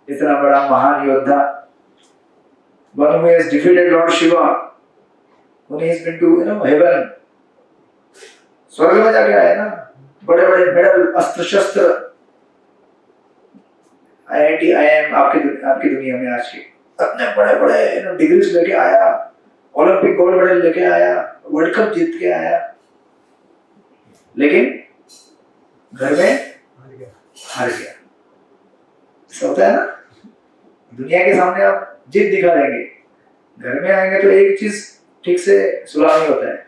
इतना बड़ा महान योद्धा, one who has defeated Lord Shiva, when he has been to heaven, स्वर्ग में जाके आए ना, बड़े बड़े मेडल, अस्त्र शस्त्र, IIT IIM आपकी दुनिया में आज के इतने बड़े बड़े डिग्रीज लेके आया, ओलंपिक गोल्ड मेडल लेके आया, वर्ल्ड कप जीत के आया, लेकिन घर में हार गया. ऐसा होता है ना, दुनिया के सामने आप जीत दिखा देंगे, घर में आएंगे तो एक चीज ठीक से सुलह नहीं होता है,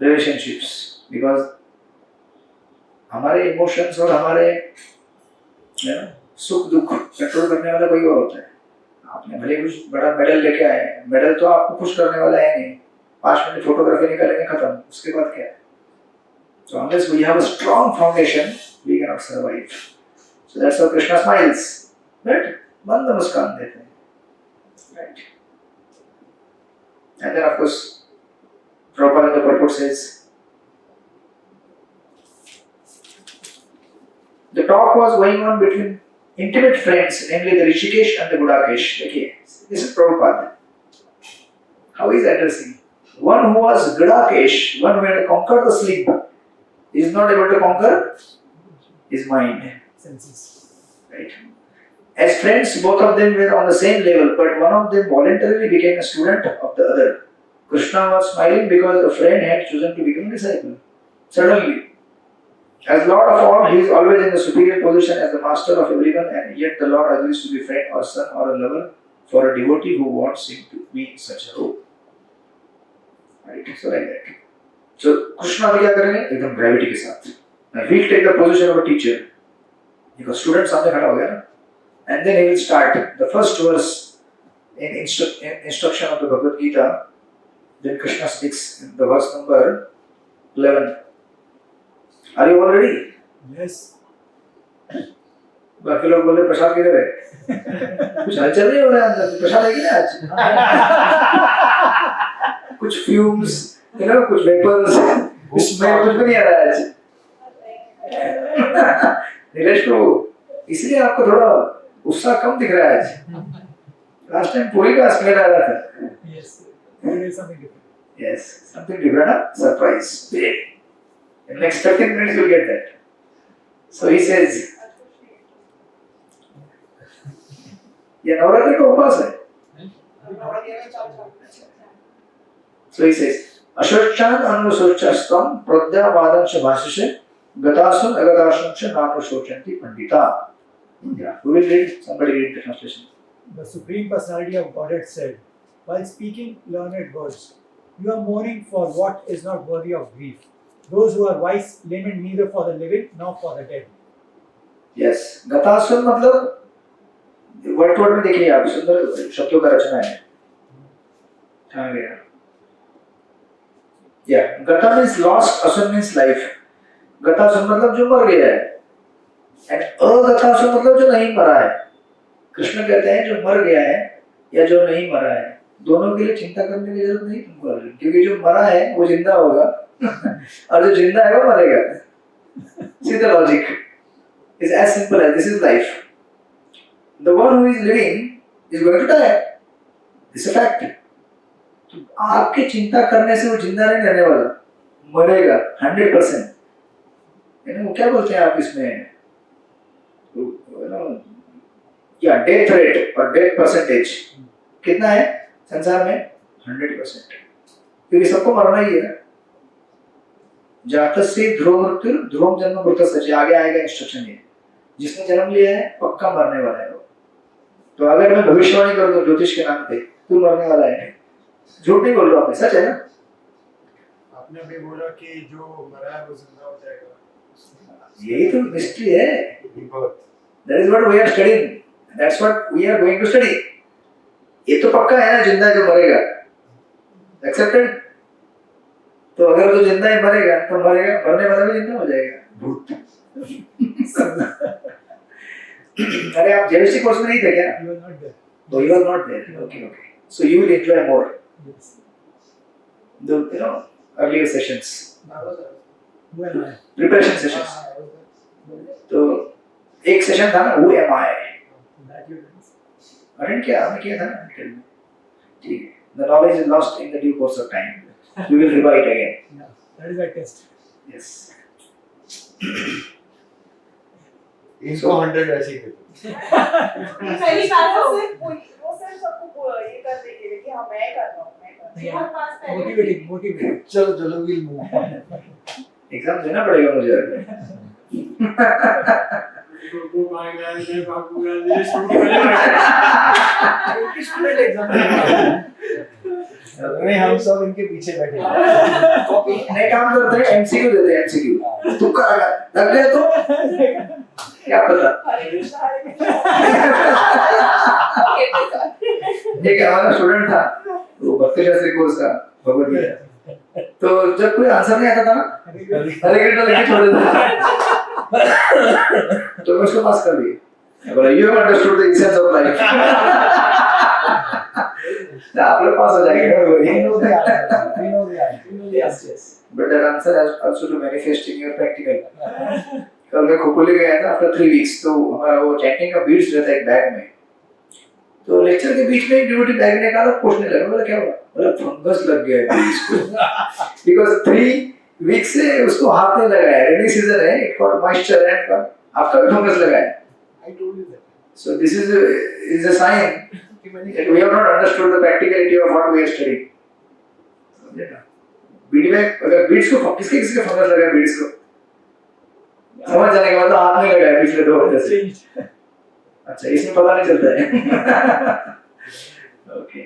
रिलेशनशिप्स. बिकॉज हमारे इमोशंस और हमारे सुख दुख कंट्रोल करने वाला कोई और होता है। आपने भले कुछ बड़ा मेडल लेके आए, मेडल तो आपको खुश करने वाला है नहीं, 5 मिनट फोटोग्राफी निकालेंगे खत्म, उसके बाद क्या है? So unless we have a strong foundation, we cannot survive. So that's how Krishna smiles. Right? मंद मुस्कान देते हैं. Right? And then of course, Prabhupada in the purport says, the talk was going on between intimate friends, namely the Rishikesh and the Budakesh. Okay, this is Prabhupada. How is addressing? One who was Gadakesh, one who had conquered the sling, is not able to conquer his mind. Senses. Right? As friends, both of them were on the same level, but one of them voluntarily became a student of the other. Krishna was smiling because a friend had chosen to become a disciple. Suddenly, as Lord of all, he is always in a superior position as the master of everyone, and yet the Lord agrees to be friend or son or a lover for a devotee who wants him to be in such a role. Right? So like that. So Krishna अभी क्या करेंगे? एकदम gravity के साथ. Now he'll take the position of a teacher. because student सामने खड़ा हो गया ना, and then he will start the first verse in instruction of the Bhagavad Gita. Then Krishna speaks in the verse number 11. Are you all ready? Yes. बाकी लोग बोले प्रसाद किधर है? कुछ हलचल नहीं हो रहा है अंदर, प्रसाद है कि नहीं आज? कुछ fumes, कुछ vapors, smell कुछ भी नहीं आ रहा है आज. नीलेश प्रभु, इसलिए आपको थोड़ा उत्साह कम दिख रहा है आज. Last time पूरी का स्मेल आ रहा था. Yes. There is something different. Yes, something different, huh? Surprise. In next 15 minutes you'll get that. So he says, ये नवरात्रि का उपवास है. So he says, अशोचान अनुशोचस्तम प्रद्यावादं च भाषसे गतासुन अगतासुन च नानुशोचन्ति Pandita. Yeah, who will read? Somebody read the translation. The Supreme Personality of Godhead said, while speaking learned words, you are mourning for what is not worthy of grief. Those who are wise lament neither for the living nor for the dead. Yes, गतासुन मतलब word में देखिए आप, सुंदर शब्दों का रचना है. कहाँ गया? Yeah, गता means lost, असन means life. गतासुन मतलब जो मर गया है, and अगतासुन मतलब जो नहीं मरा है. कृष्ण कहते हैं जो मर गया है या जो नहीं मरा है, दोनों के लिए चिंता करने की जरूरत नहीं तुमको, क्योंकि जो मरा है वो जिंदा होगा और जो जिंदा है वो मरेगा. See the logic. It's as simple as this is life. The one who is living is going to die. It's a fact. तो आपकी चिंता करने से वो जिंदा नहीं रहने वाला, मरेगा 100%. वो क्या बोलते हैं आप इसमें, क्या डेथ रेट और डेथ परसेंटेज कितना है संसार में? 100%. क्योंकि सबको मरना ही है ना. जातस्य ध्रुव मृत्यु ध्रुवम जन्म मृतस्य, आगे आएगा इंस्ट्रक्शन ये. जिसने जन्म लिया है पक्का मरने वाला है वो. तो अगर मैं भविष्यवाणी कर दूं ज्योतिष के नाम पे, तू मरने वाला है, झूठ नहीं बोल रहा हूं मैं, सच है ना. आपने अभी बोला कि जो मरा है वो जिंदा हो जाएगा. यही तो मिस्ट्री है. That is what we are studying. That's what we are going to study. ये तो पक्का है ना, जिंदा जो मरेगा. Accepted? तो अगर वो जिंदा ही मरेगा तो मरेगा, मरने वाला भी जिंदा हो जाएगा. भूत. अरे आप जेमिस्ट्री कोर्स में नहीं थे क्या? You are not there. So you are not there. Okay. So you will enjoy more Yes. the earlier sessions, Who am I? preparation sessions. तो एक सेशन था ना, Who am I? That you did. Attend किया, हमने किया था ना. ठीक है. The knowledge is lost in the due course of time. We will revise again. Yeah. That is our test. Yes. इनको 100 ऐसे ही देते. पहली बार वो सिर्फ सबको ये कर देंगे कि हाँ मैं कर रहा हूँ, मैं कर रहा हूँ. हर पास पहले Motivating. चलो we'll move on. एग्जाम देना पड़ेगा मुझे. नहीं, हम सब इनके पीछे बैठे हैं. नए काम करते हैं, एमसीक्यू देते हैं. एमसीक्यू तुक्का लगा, लग गया तो क्या पता. हरे कृष्णा एक हमारा स्टूडेंट था, वो भक्ति शास्त्री कोर्स का भगवत गीता, तो जब कोई आंसर नहीं आता था ना, हरे कृष्ण लिख के छोड़ देता तो मैं उसको पास कर दिया। बोला you have understood the essence of life. आप लोग पास हो जाएंगे। We know the answer. We know the answer. Yes, yes. But that answer has also to manifest in your practical. कल मैं खोखोली गया था after 3 weeks, तो हमारा वो चैटिंग का बीड्स रहता है एक बैग में, तो लेक्चर के बीच में एक ड्यूटी बैग निकाला, पूछने लगा, बोला क्या हुआ, बोला फंगस लग गया है बीड्स को, because 3 weeks से उसको हाथ नहीं लगाया, रेनी सीजन है, it got moisture and आपका भी फंगस लगा है। I told you that. So this is a sign that we have not understood the practicality of what we are studying. समझे ना? बीड़ी में अगर बीड्स को किसके फंगस लगा है, बीड्स को समझ जाने के बाद तो हाथ नहीं लगाया पिछले 2 हफ्ते से। अच्छा, इसमें पता नहीं चलता है। Okay,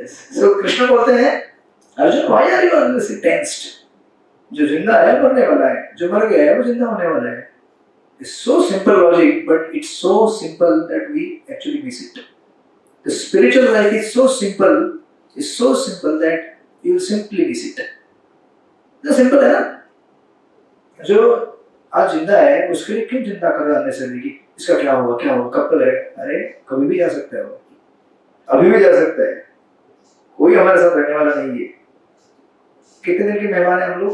yes. सो कृष्ण बोलते हैं, Arjun why are you always tensed? जो जिंदा है मरने वाला है, जो मर गया है वो जिंदा होने वाला है। It's so simple logic, but it's so simple that we actually miss it. The spiritual life is so simple that you simply miss it. तो सिंपल है ना? जो आज जिंदा है उसके लिए क्यों चिंता कर रहा है अननेसेसरी की इसका क्या होगा कब तक है? अरे कभी भी जा सकता है वो, अभी भी जा सकता है, कोई हमारे साथ रहने वाला नहीं है। कितने दिन के मेहमान हैं हम लोग?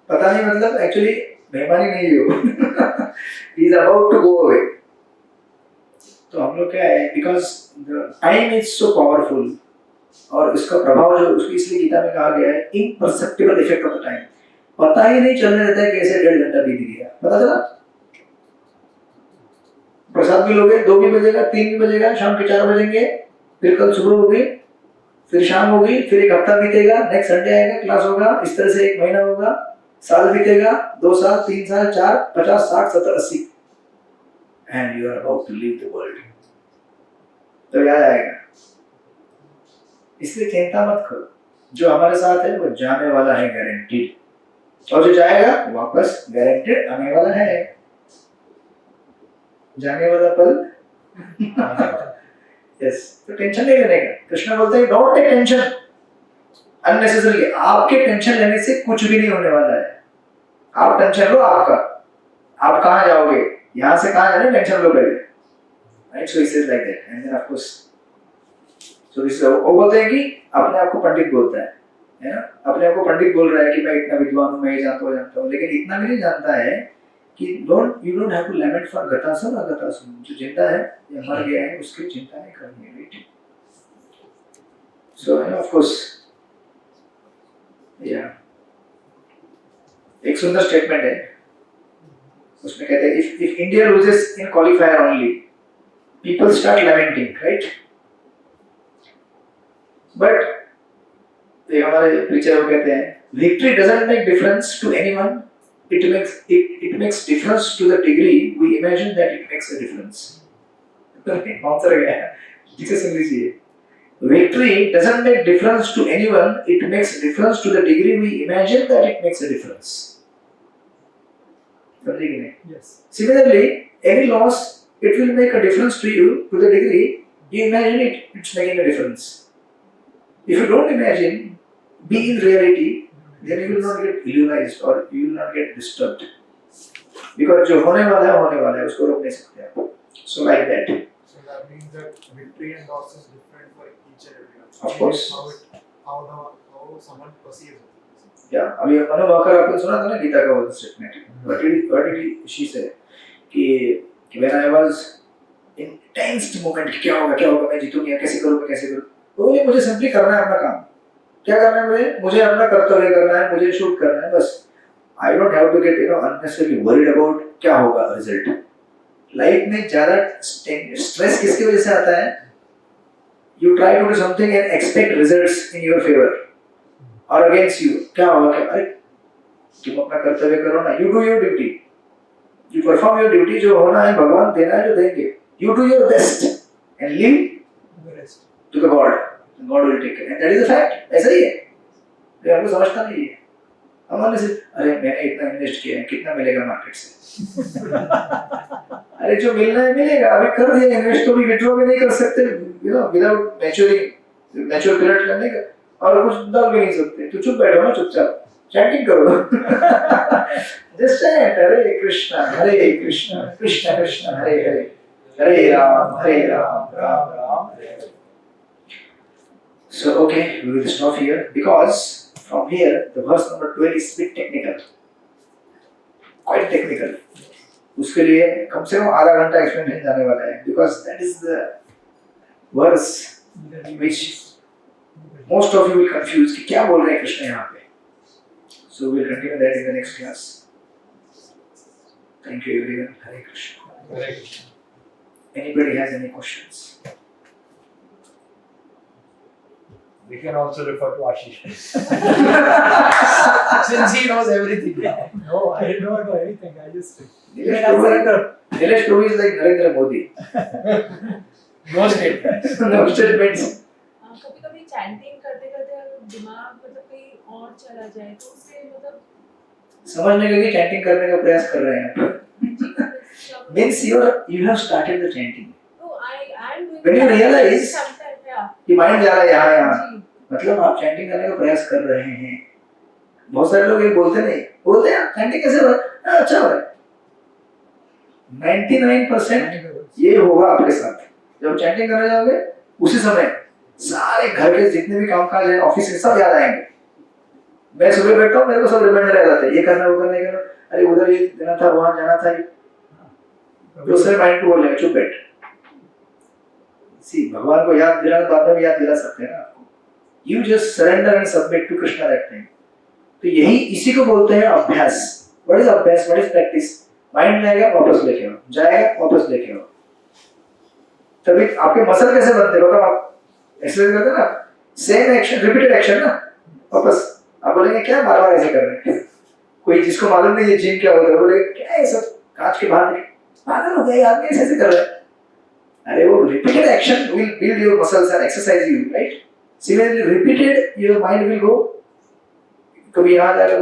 पता नहीं, मतलब एक्चुअली मेहमानी नहीं हो। He is about to go away. तो हम लोग क्या है, because the time is so powerful, और इसका प्रभाव जो उसको इसलिए गीता में कहा गया है imperceptible effect of the time, पता ही नहीं चलने देता है कैसे 1.5 घंटा बीत गया। पता चला? प्रसाद भी लोगे, 2 भी बजेगा, 3 भी बजेगा, शाम के 4 बजेंगे, फिर कल सुबह होगी, फिर शाम होगी, फिर एक हफ्ता बीतेगा, नेक्स्ट संडे आएगा, क्लास होगा, इस तरह से 1 महीना होगा, साल बीतेगा, 2 साल, 3 साल, 4, 50, 60, 70, 80, and you are about to leave the world. तो याद आएगा। इसलिए चिंता मत करो, जो हमारे साथ है वो जाने वाला है गारंटीड, और जो जाएगा वापस गारंटीड आने वाला है। जाने वाला पल यस, तो टेंशन नहीं लेने का। कृष्ण बोलते हैं डोंट टेक टेंशन अननेसेसरली। आपके टेंशन लेने से कुछ भी नहीं होने वाला है। आप टेंशन लो आपका, आप कहाँ जाओगे, यहाँ से कहाँ जाना, टेंशन लो पहले, right? So it is like that, and then of course so this वो बोलते हैं कि अपने आप को पंडित बोलता है ना, अपने आप को पंडित बोल रहा है कि मैं इतना विद्वान हूँ, मैं ये जानता हूँ, लेकिन इतना भी नहीं जानता है कि you don't have to lament for गतासुर अगतासुर। जो जिंदा है या मर गया है उसकी चिंता नहीं करनी है, राइट? सो ऑफ कोर्स या एक सुंदर स्टेटमेंट है, उसमें कहते हैं if India loses in qualifier only people start lamenting, right? But ये हमारे प्रीचर कहते हैं victory doesn't make difference to anyone, it makes difference to the degree we imagine that it makes a difference. कौन सा रहेगा? जिसे सुन लीजिए, victory doesn't make difference to anyone, it makes difference to the degree we imagine that it makes a difference. समझे कि नहीं? Yes. Similarly, any loss it will make a difference to you to the degree you imagine it's making a difference. If you don't imagine, be in reality, then you will not get visualized or you will not get disturbed, because जो होने वाला है उसको रोक नहीं सकते आप। So like that. So that means that victory and loss is different for each and everyone. Of course. How someone perceives it. Yeah, अभी अनु वाकर आपने सुना था ना गीता का वो statement, what did she say कि when I was in tense moment क्या होगा मैं जीतूंगी, कैसे करूँ, तो ये मुझे सिंपली करना है अपना काम। क्या करना है मुझे अपना कर्तव्य करना है, मुझे शूट करना है बस। I don't have to get unnecessarily worried about क्या होगा रिजल्ट। लाइफ में ज्यादा स्ट्रेस किसकी वजह से आता है? You try to do something and expect results in your favour और अगेंस्ट यू। क्या होगा, अरे तुम अपना कर्तव्य करो ना, you do your duty, you perform your duty, जो होना है भगवान देना है जो देंगे, you do your best and leave The rest. To the God, God will take care, and that is a fact. ऐसा ही है, ये हमको समझता नहीं है। हमने से अरे मैंने इतना इन्वेस्ट किया है, कितना मिलेगा मार्केट से? अरे जो मिलना है मिलेगा, अभी कर दिया इन्वेस्ट, तो भी विड्रॉ भी नहीं कर सकते, you know, without maturing, mature period करने का, और कुछ डाल भी नहीं सकते, तो चुप बैठो ना, चुपचाप चैंटिंग करो। Just chant Hare Krishna Krishna Krishna Hare Hare, Hare Ram Ram Ram Hare Hare. So okay, we will stop here because from here the verse number 12 is bit technical, quite technical. उसके लिए कम से कम आधा घंटा एक्सप्लेनेशन जाने वाला है, because that is the verse which most of you will confuse कि क्या बोल रहे हैं कृष्ण यहाँ पे. So we will continue that in the next class. Thank you everyone. Hare Krishna. Hare Krishna. Anybody has any questions? We can also refer to Ashish. Since he knows everything. No, I don't know anything. I just. Nilesh Prabhu is like Narendra Modi. No statements. No statements. कभी कभी chanting करते करते दिमाग मतलब कहीं और चला जाए तो उससे मतलब समझने के लिए चैंटिंग करने का प्रयास कर रहे हैं. Means you have started the chanting. तो I am doing When you realize sometimes, yeah. कि माइंड जा रहा है यहाँ जी. मतलब आप चैंटिंग करने का प्रयास कर रहे हैं. बहुत सारे लोग ये बोलते नहीं, बोलते हैं चैंटिंग कैसे हो रहा है, अच्छा हो रहा है. 99% ये होगा आपके साथ. जब चैंटिंग करने जाओगे उसी समय सारे घर के जितने भी कामकाज है ऑफिस के सब याद आएंगे. मैं सुबह बैठता हूँ, मेरे को सब रिमाइंडर याद आते हैं, ये करना वो करना ये करना, अरे उधर ये देना था, वहां जाना था. दूसरे माइंड को बोल रहे चुप बैठ. सी भगवान को याद दिलाना बाद में भी याद दिला सकते हैं ना आपको. You just surrender and submit to Krishna that time. तो यही इसी को बोलते हैं अभ्यास. व्हाट इज अभ्यास, व्हाट इज प्रैक्टिस? माइंड जाएगा वापस लेके आओ, जाएगा वापस लेके आओ. तभी आपके मसल कैसे बनते हैं, मतलब आप एक्सरसाइज करते हैं ना, सेम एक्शन रिपीटेड एक्शन ना, वापस आप बोलेंगे क्या बार बार ऐसे कर रहे हैं. कोई जिसको मालूम नहीं ये जिम क्या होता है बोलेगा क्या ये सब कांच के बाहर पागल हो गए आदमी ऐसे कर रहे हैं. अरे वो repeated action will build your muscles and exercise you, right? Similarly, repeated your mind will go. कभी यहाँ जाएगा,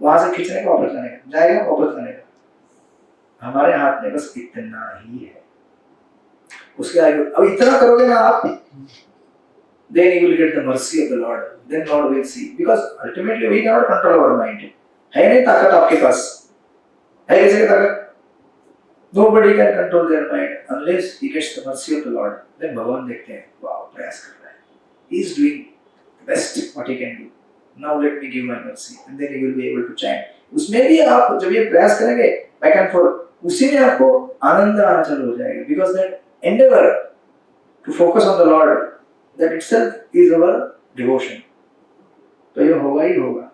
वहाँ से खींचने का वापस लाने का, जाएगा वापस लाने का. हमारे हाथ में बस इतना ही है. उसके आगे अब इतना करोगे ना आप, then you will get the mercy of the Lord. Then Lord will see, because ultimately we cannot control our mind. है नहीं ताकत आपके पास, है किसी की ताकत? Nobody can control their mind unless he gets the mercy of the Lord. Then भगवान देखते हैं, वाह प्रयास कर रहा है, he is doing the best what he can do. Now let me give my mercy, and then you will be able to chant. उसमें भी आप जब ये प्रयास करेंगे back and forth, उसी में आपको आनंद आना चालू हो जाएगा. Because that endeavor to focus on the Lord, that itself is our devotion. तो ये होगा ही होगा.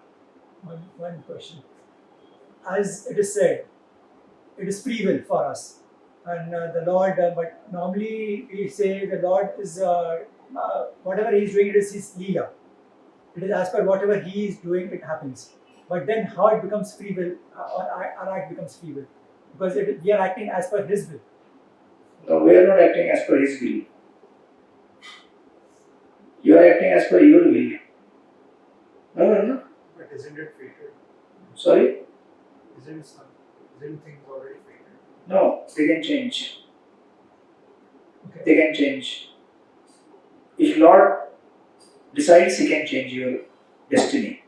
One question. As it is said, it is free will for us, and the Lord. But normally we say the Lord is whatever He is doing, it is His leela. It is as per whatever He is doing, it happens. But then how it becomes free will, or our act becomes free will, because we are acting as per His will. No, we are not acting as per His will. You are acting as per your will. No. But isn't it fated? Sorry? Isn't things already fated? No, they can change. Okay. They can change. If Lord decides, He can change your destiny.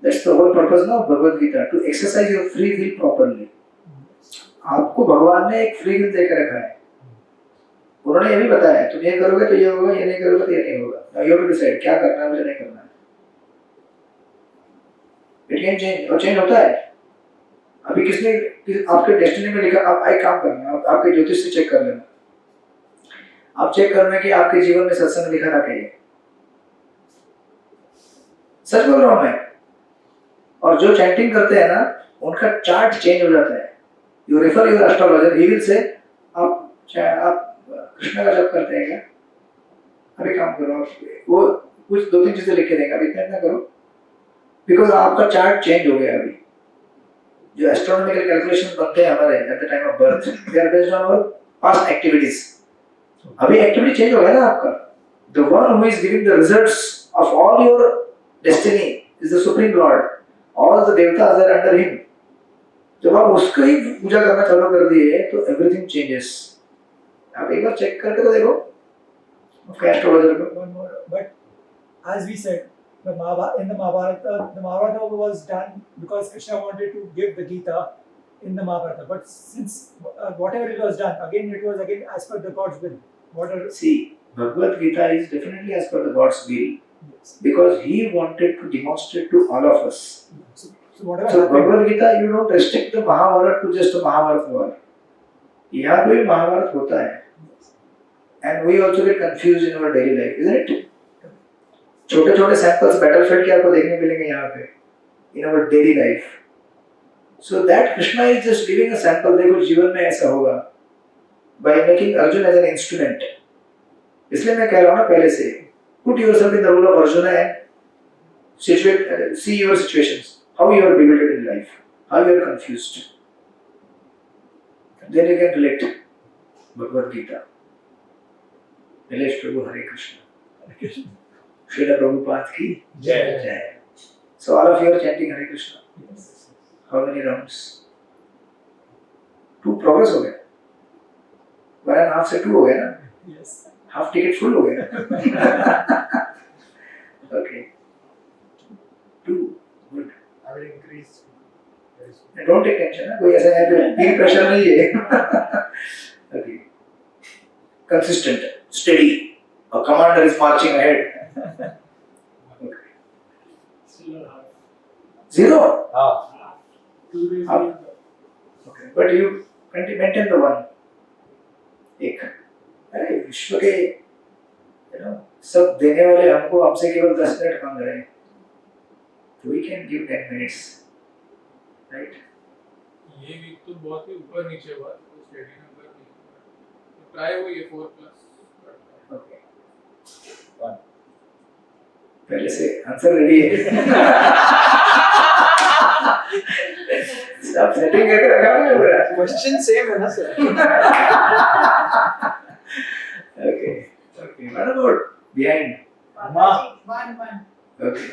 That's the whole purpose of Bhagavad-gita, to exercise your free will properly. आपको भगवान ने एक free will देकर रखा है. उन्होंने ये भी बताया है, तुम ये करोगे तो ये होगा, ये नहीं करोगे तो ये नहीं होगा. Now you have to decide क्या करना है, मुझे नहीं करना है. It can change, और change होता है. अभी किसने आपके डेस्टिनी में लिखा, आप एक काम करना, आप आपके ज्योतिष से चेक कर लेना. आप चेक करना कि आपके जीवन में सत्संग लिखा था क्या. सच बोल रहा हूँ मैं. और जो चैंटिंग करते हैं ना, उनका चार्ट चेंज हो जाता है. You refer your astrologer, he will say आप कृष्ण का जप करते हैं क्या, अभी काम करो आप, वो कुछ 2-3 चीजें लिख के देंगे, अभी इतना करो, बिकॉज आपका चार्ट चेंज हो गया. अभी जो एस्ट्रोनॉमिकल कैलकुलेशन बनते हैं हमारे at the time of birth, they are based on our past activities. अभी एक्टिविटी चेंज हो गया ना आपका. The one who is giving the results of all your destiny is the supreme lord. All of the देवतास are under him. जब आप उसको ही पूजा करना चालू कर दिए तो एवरीथिंग चेंजेस. आप एक बार चेक करके तो देखो उसका एस्ट्रोलॉजर को. One more, but as we said, in the Mahabharata was done because Krishna wanted to give the Gita in the Mahabharata. But since whatever it was done, again it was again as per the God's will. Whatever. See, Bhagavad Gita is definitely as per the God's will Yes. because He wanted to demonstrate to all of us. So whatever So happened. Bhagavad Gita, you don't restrict the Mahabharata to just a Mahabharata war. यहाँ पे भी महाभारत होता है. And we also get confused in our daily life, isn't it? छोटे छोटे samples battlefield के आपको देखने मिलेंगे यहाँ पे in our daily life. So that Krishna is just giving a sample. देखो जीवन में ऐसा होगा by making Arjuna as an instrument. इसलिए मैं कह रहा हूँ ना पहले से put yourself in the role of Arjuna and see your situations, how you are bewildered in life, how you are confused. Then you can relate Bhagavad Gita. Relate Prabhu Hare Krishna. Srila Prabhupada ki Jai. So all of you are chanting Hare Krishna. Yes. How many rounds? 2 progress हो गया. 1.5 से 2 हो गया ना. Yes. Half ticket full हो गया. Okay. 2. Good. I will increase very soon. Don't take tension. ना कोई ऐसा है जो peer pressure नहीं है. Okay. Consistent, steady. A commander is marching ahead. Okay. Still a half. 0. Ah. 2 days. Half. Okay. But you maintain the 1. एक. अरे विश्व के सब देने वाले हमसे केवल 10 मिनट मांग रहे हैं. We can give 10 minutes, right? ये वीक तो बहुत ही ऊपर नीचे हुआ तो स्टडी नंबर नहीं ट्राई हुई है 4+. Okay. 1. पहले से आंसर रेडी है. सब सेटिंग करके रखा है पूरा. क्वेश्चन सेम है ना sir? Okay. Okay. What about behind? One. Okay.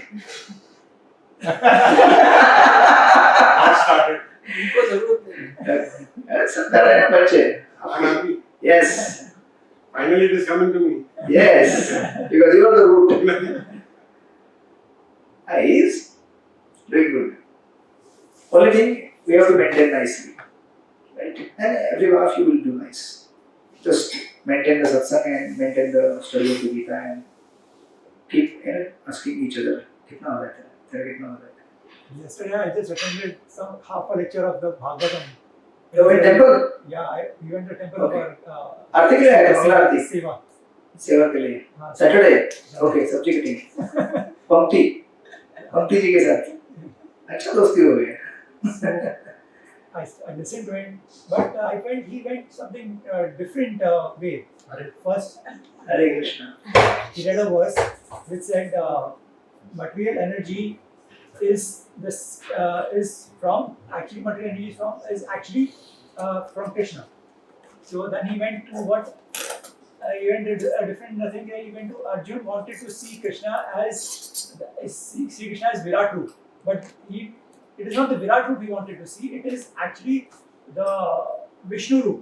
I started. इनको जरूरत नहीं. सब कर रहे हैं बच्चे. I'm happy. Yes. Finally, it is coming to me. Yes. Because you are the root. He is doing good. Only thing we have to maintain nicely, right? And every one of you will do nice. Just maintain the satsang and maintain the study of the Gita and keep asking each other. कितना हो रहा है? तेरा कितना हो रहा है? Yesterday I just attended half a lecture of the Bhagavatam. You went temple? Yeah, we went to temple Okay. for आरती के लिए आया था, मंगला आरती. Seva. सेवा के लिए. हाँ. Saturday. Okay, सब्जी कटिंग. पंक्ति जी के साथ. अच्छा दोस्ती हो गई. I listened to him, but I felt he went something different way. First, Hare Krishna. he read a verse which said, "Material energy is from actually material energy is actually from Krishna." So then he went to what? He went to a different thing. He went to Arjun wanted to see Krishna as Virat Roop, but it is not the Virat Roop he wanted to see. It is actually the Vishnu Roop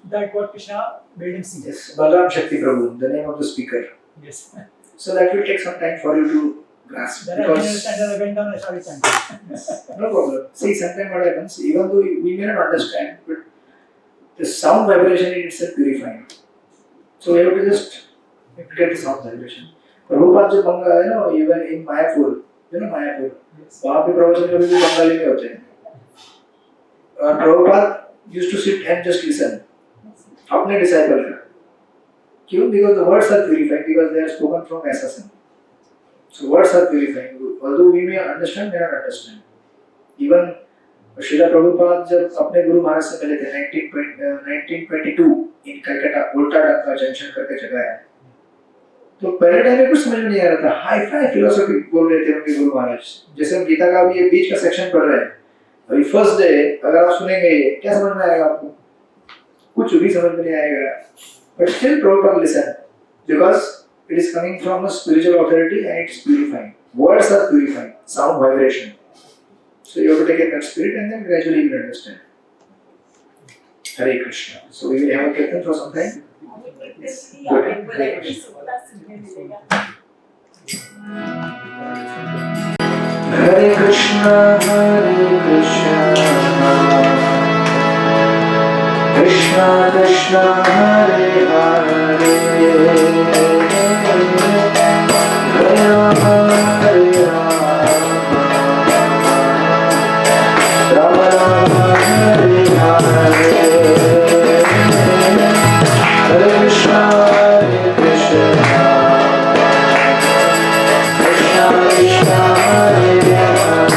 that what Krishna made him see. Yes, Balaram Shakti Prabhu, the name of the speaker. Yes. So that will take some time for you to grasp. Then I didn't understand. Then I went down and started chanting. No problem. See, sometimes what happens, even though we may not understand, but the sound vibration in itself purifying. So we have to just get the sound vibration. Prabhupada जो बंगा है ना, even in Mayapur, Mayapur, वहाँ पे प्रवचन कभी भी बंगाली में होते हैं. Prabhupada used to sit and just listen. अपने disciple का. क्यों? Because the words are purifying, because they are spoken from assassin. So words are purifying. Although we may understand, may not understand. Even Srila Prabhupada जब अपने गुरु महाराज से मिले थे 1922 इन कलकत्ता उल्टा डंका जंक्शन करके जगह है. तो पहले टाइम में कुछ समझ में नहीं आ रहा था. हाई फाई फिलोसफी बोल रहे थे उनके गुरु महाराज. जैसे हम गीता का भी ये बीच का सेक्शन पढ़ रहे हैं. अभी फर्स्ट डे अगर आप सुनेंगे क्या समझ में आएगा आपको? कुछ भी समझ में नहीं आएगा. But still Prabhupada listen because it is coming from a spiritual authority and it is purifying. Words are purifying. Sound vibration. So you have to take that spirit and then gradually you will understand. Hare Krishna. So we will have a kirtan for some time. Hare Krishna, Krishna Krishna, Hare Hare, Hare Rama, Hare Rama, Rama Rama, Hare Hare, Hare Krishna, Hare Krishna, Krishna Krishna, Hare Hare,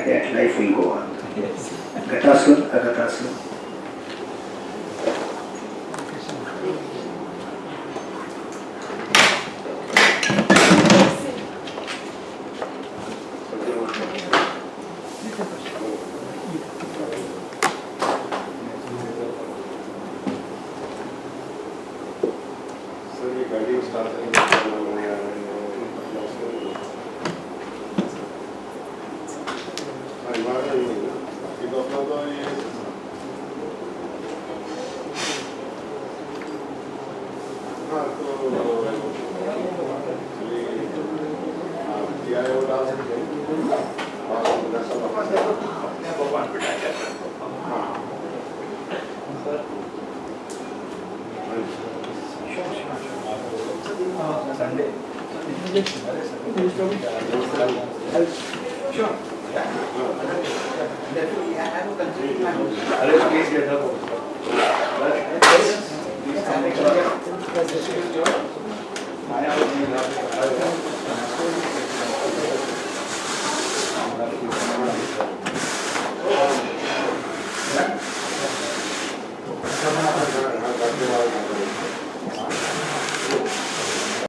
that, life will go on. Gatasun, agatasun. Sir ये गाड़ी start करेंगे ये तो अपना तो ये हाँ तो ये वो डाल सकते हैं Definitely, I have a confusion. हाँ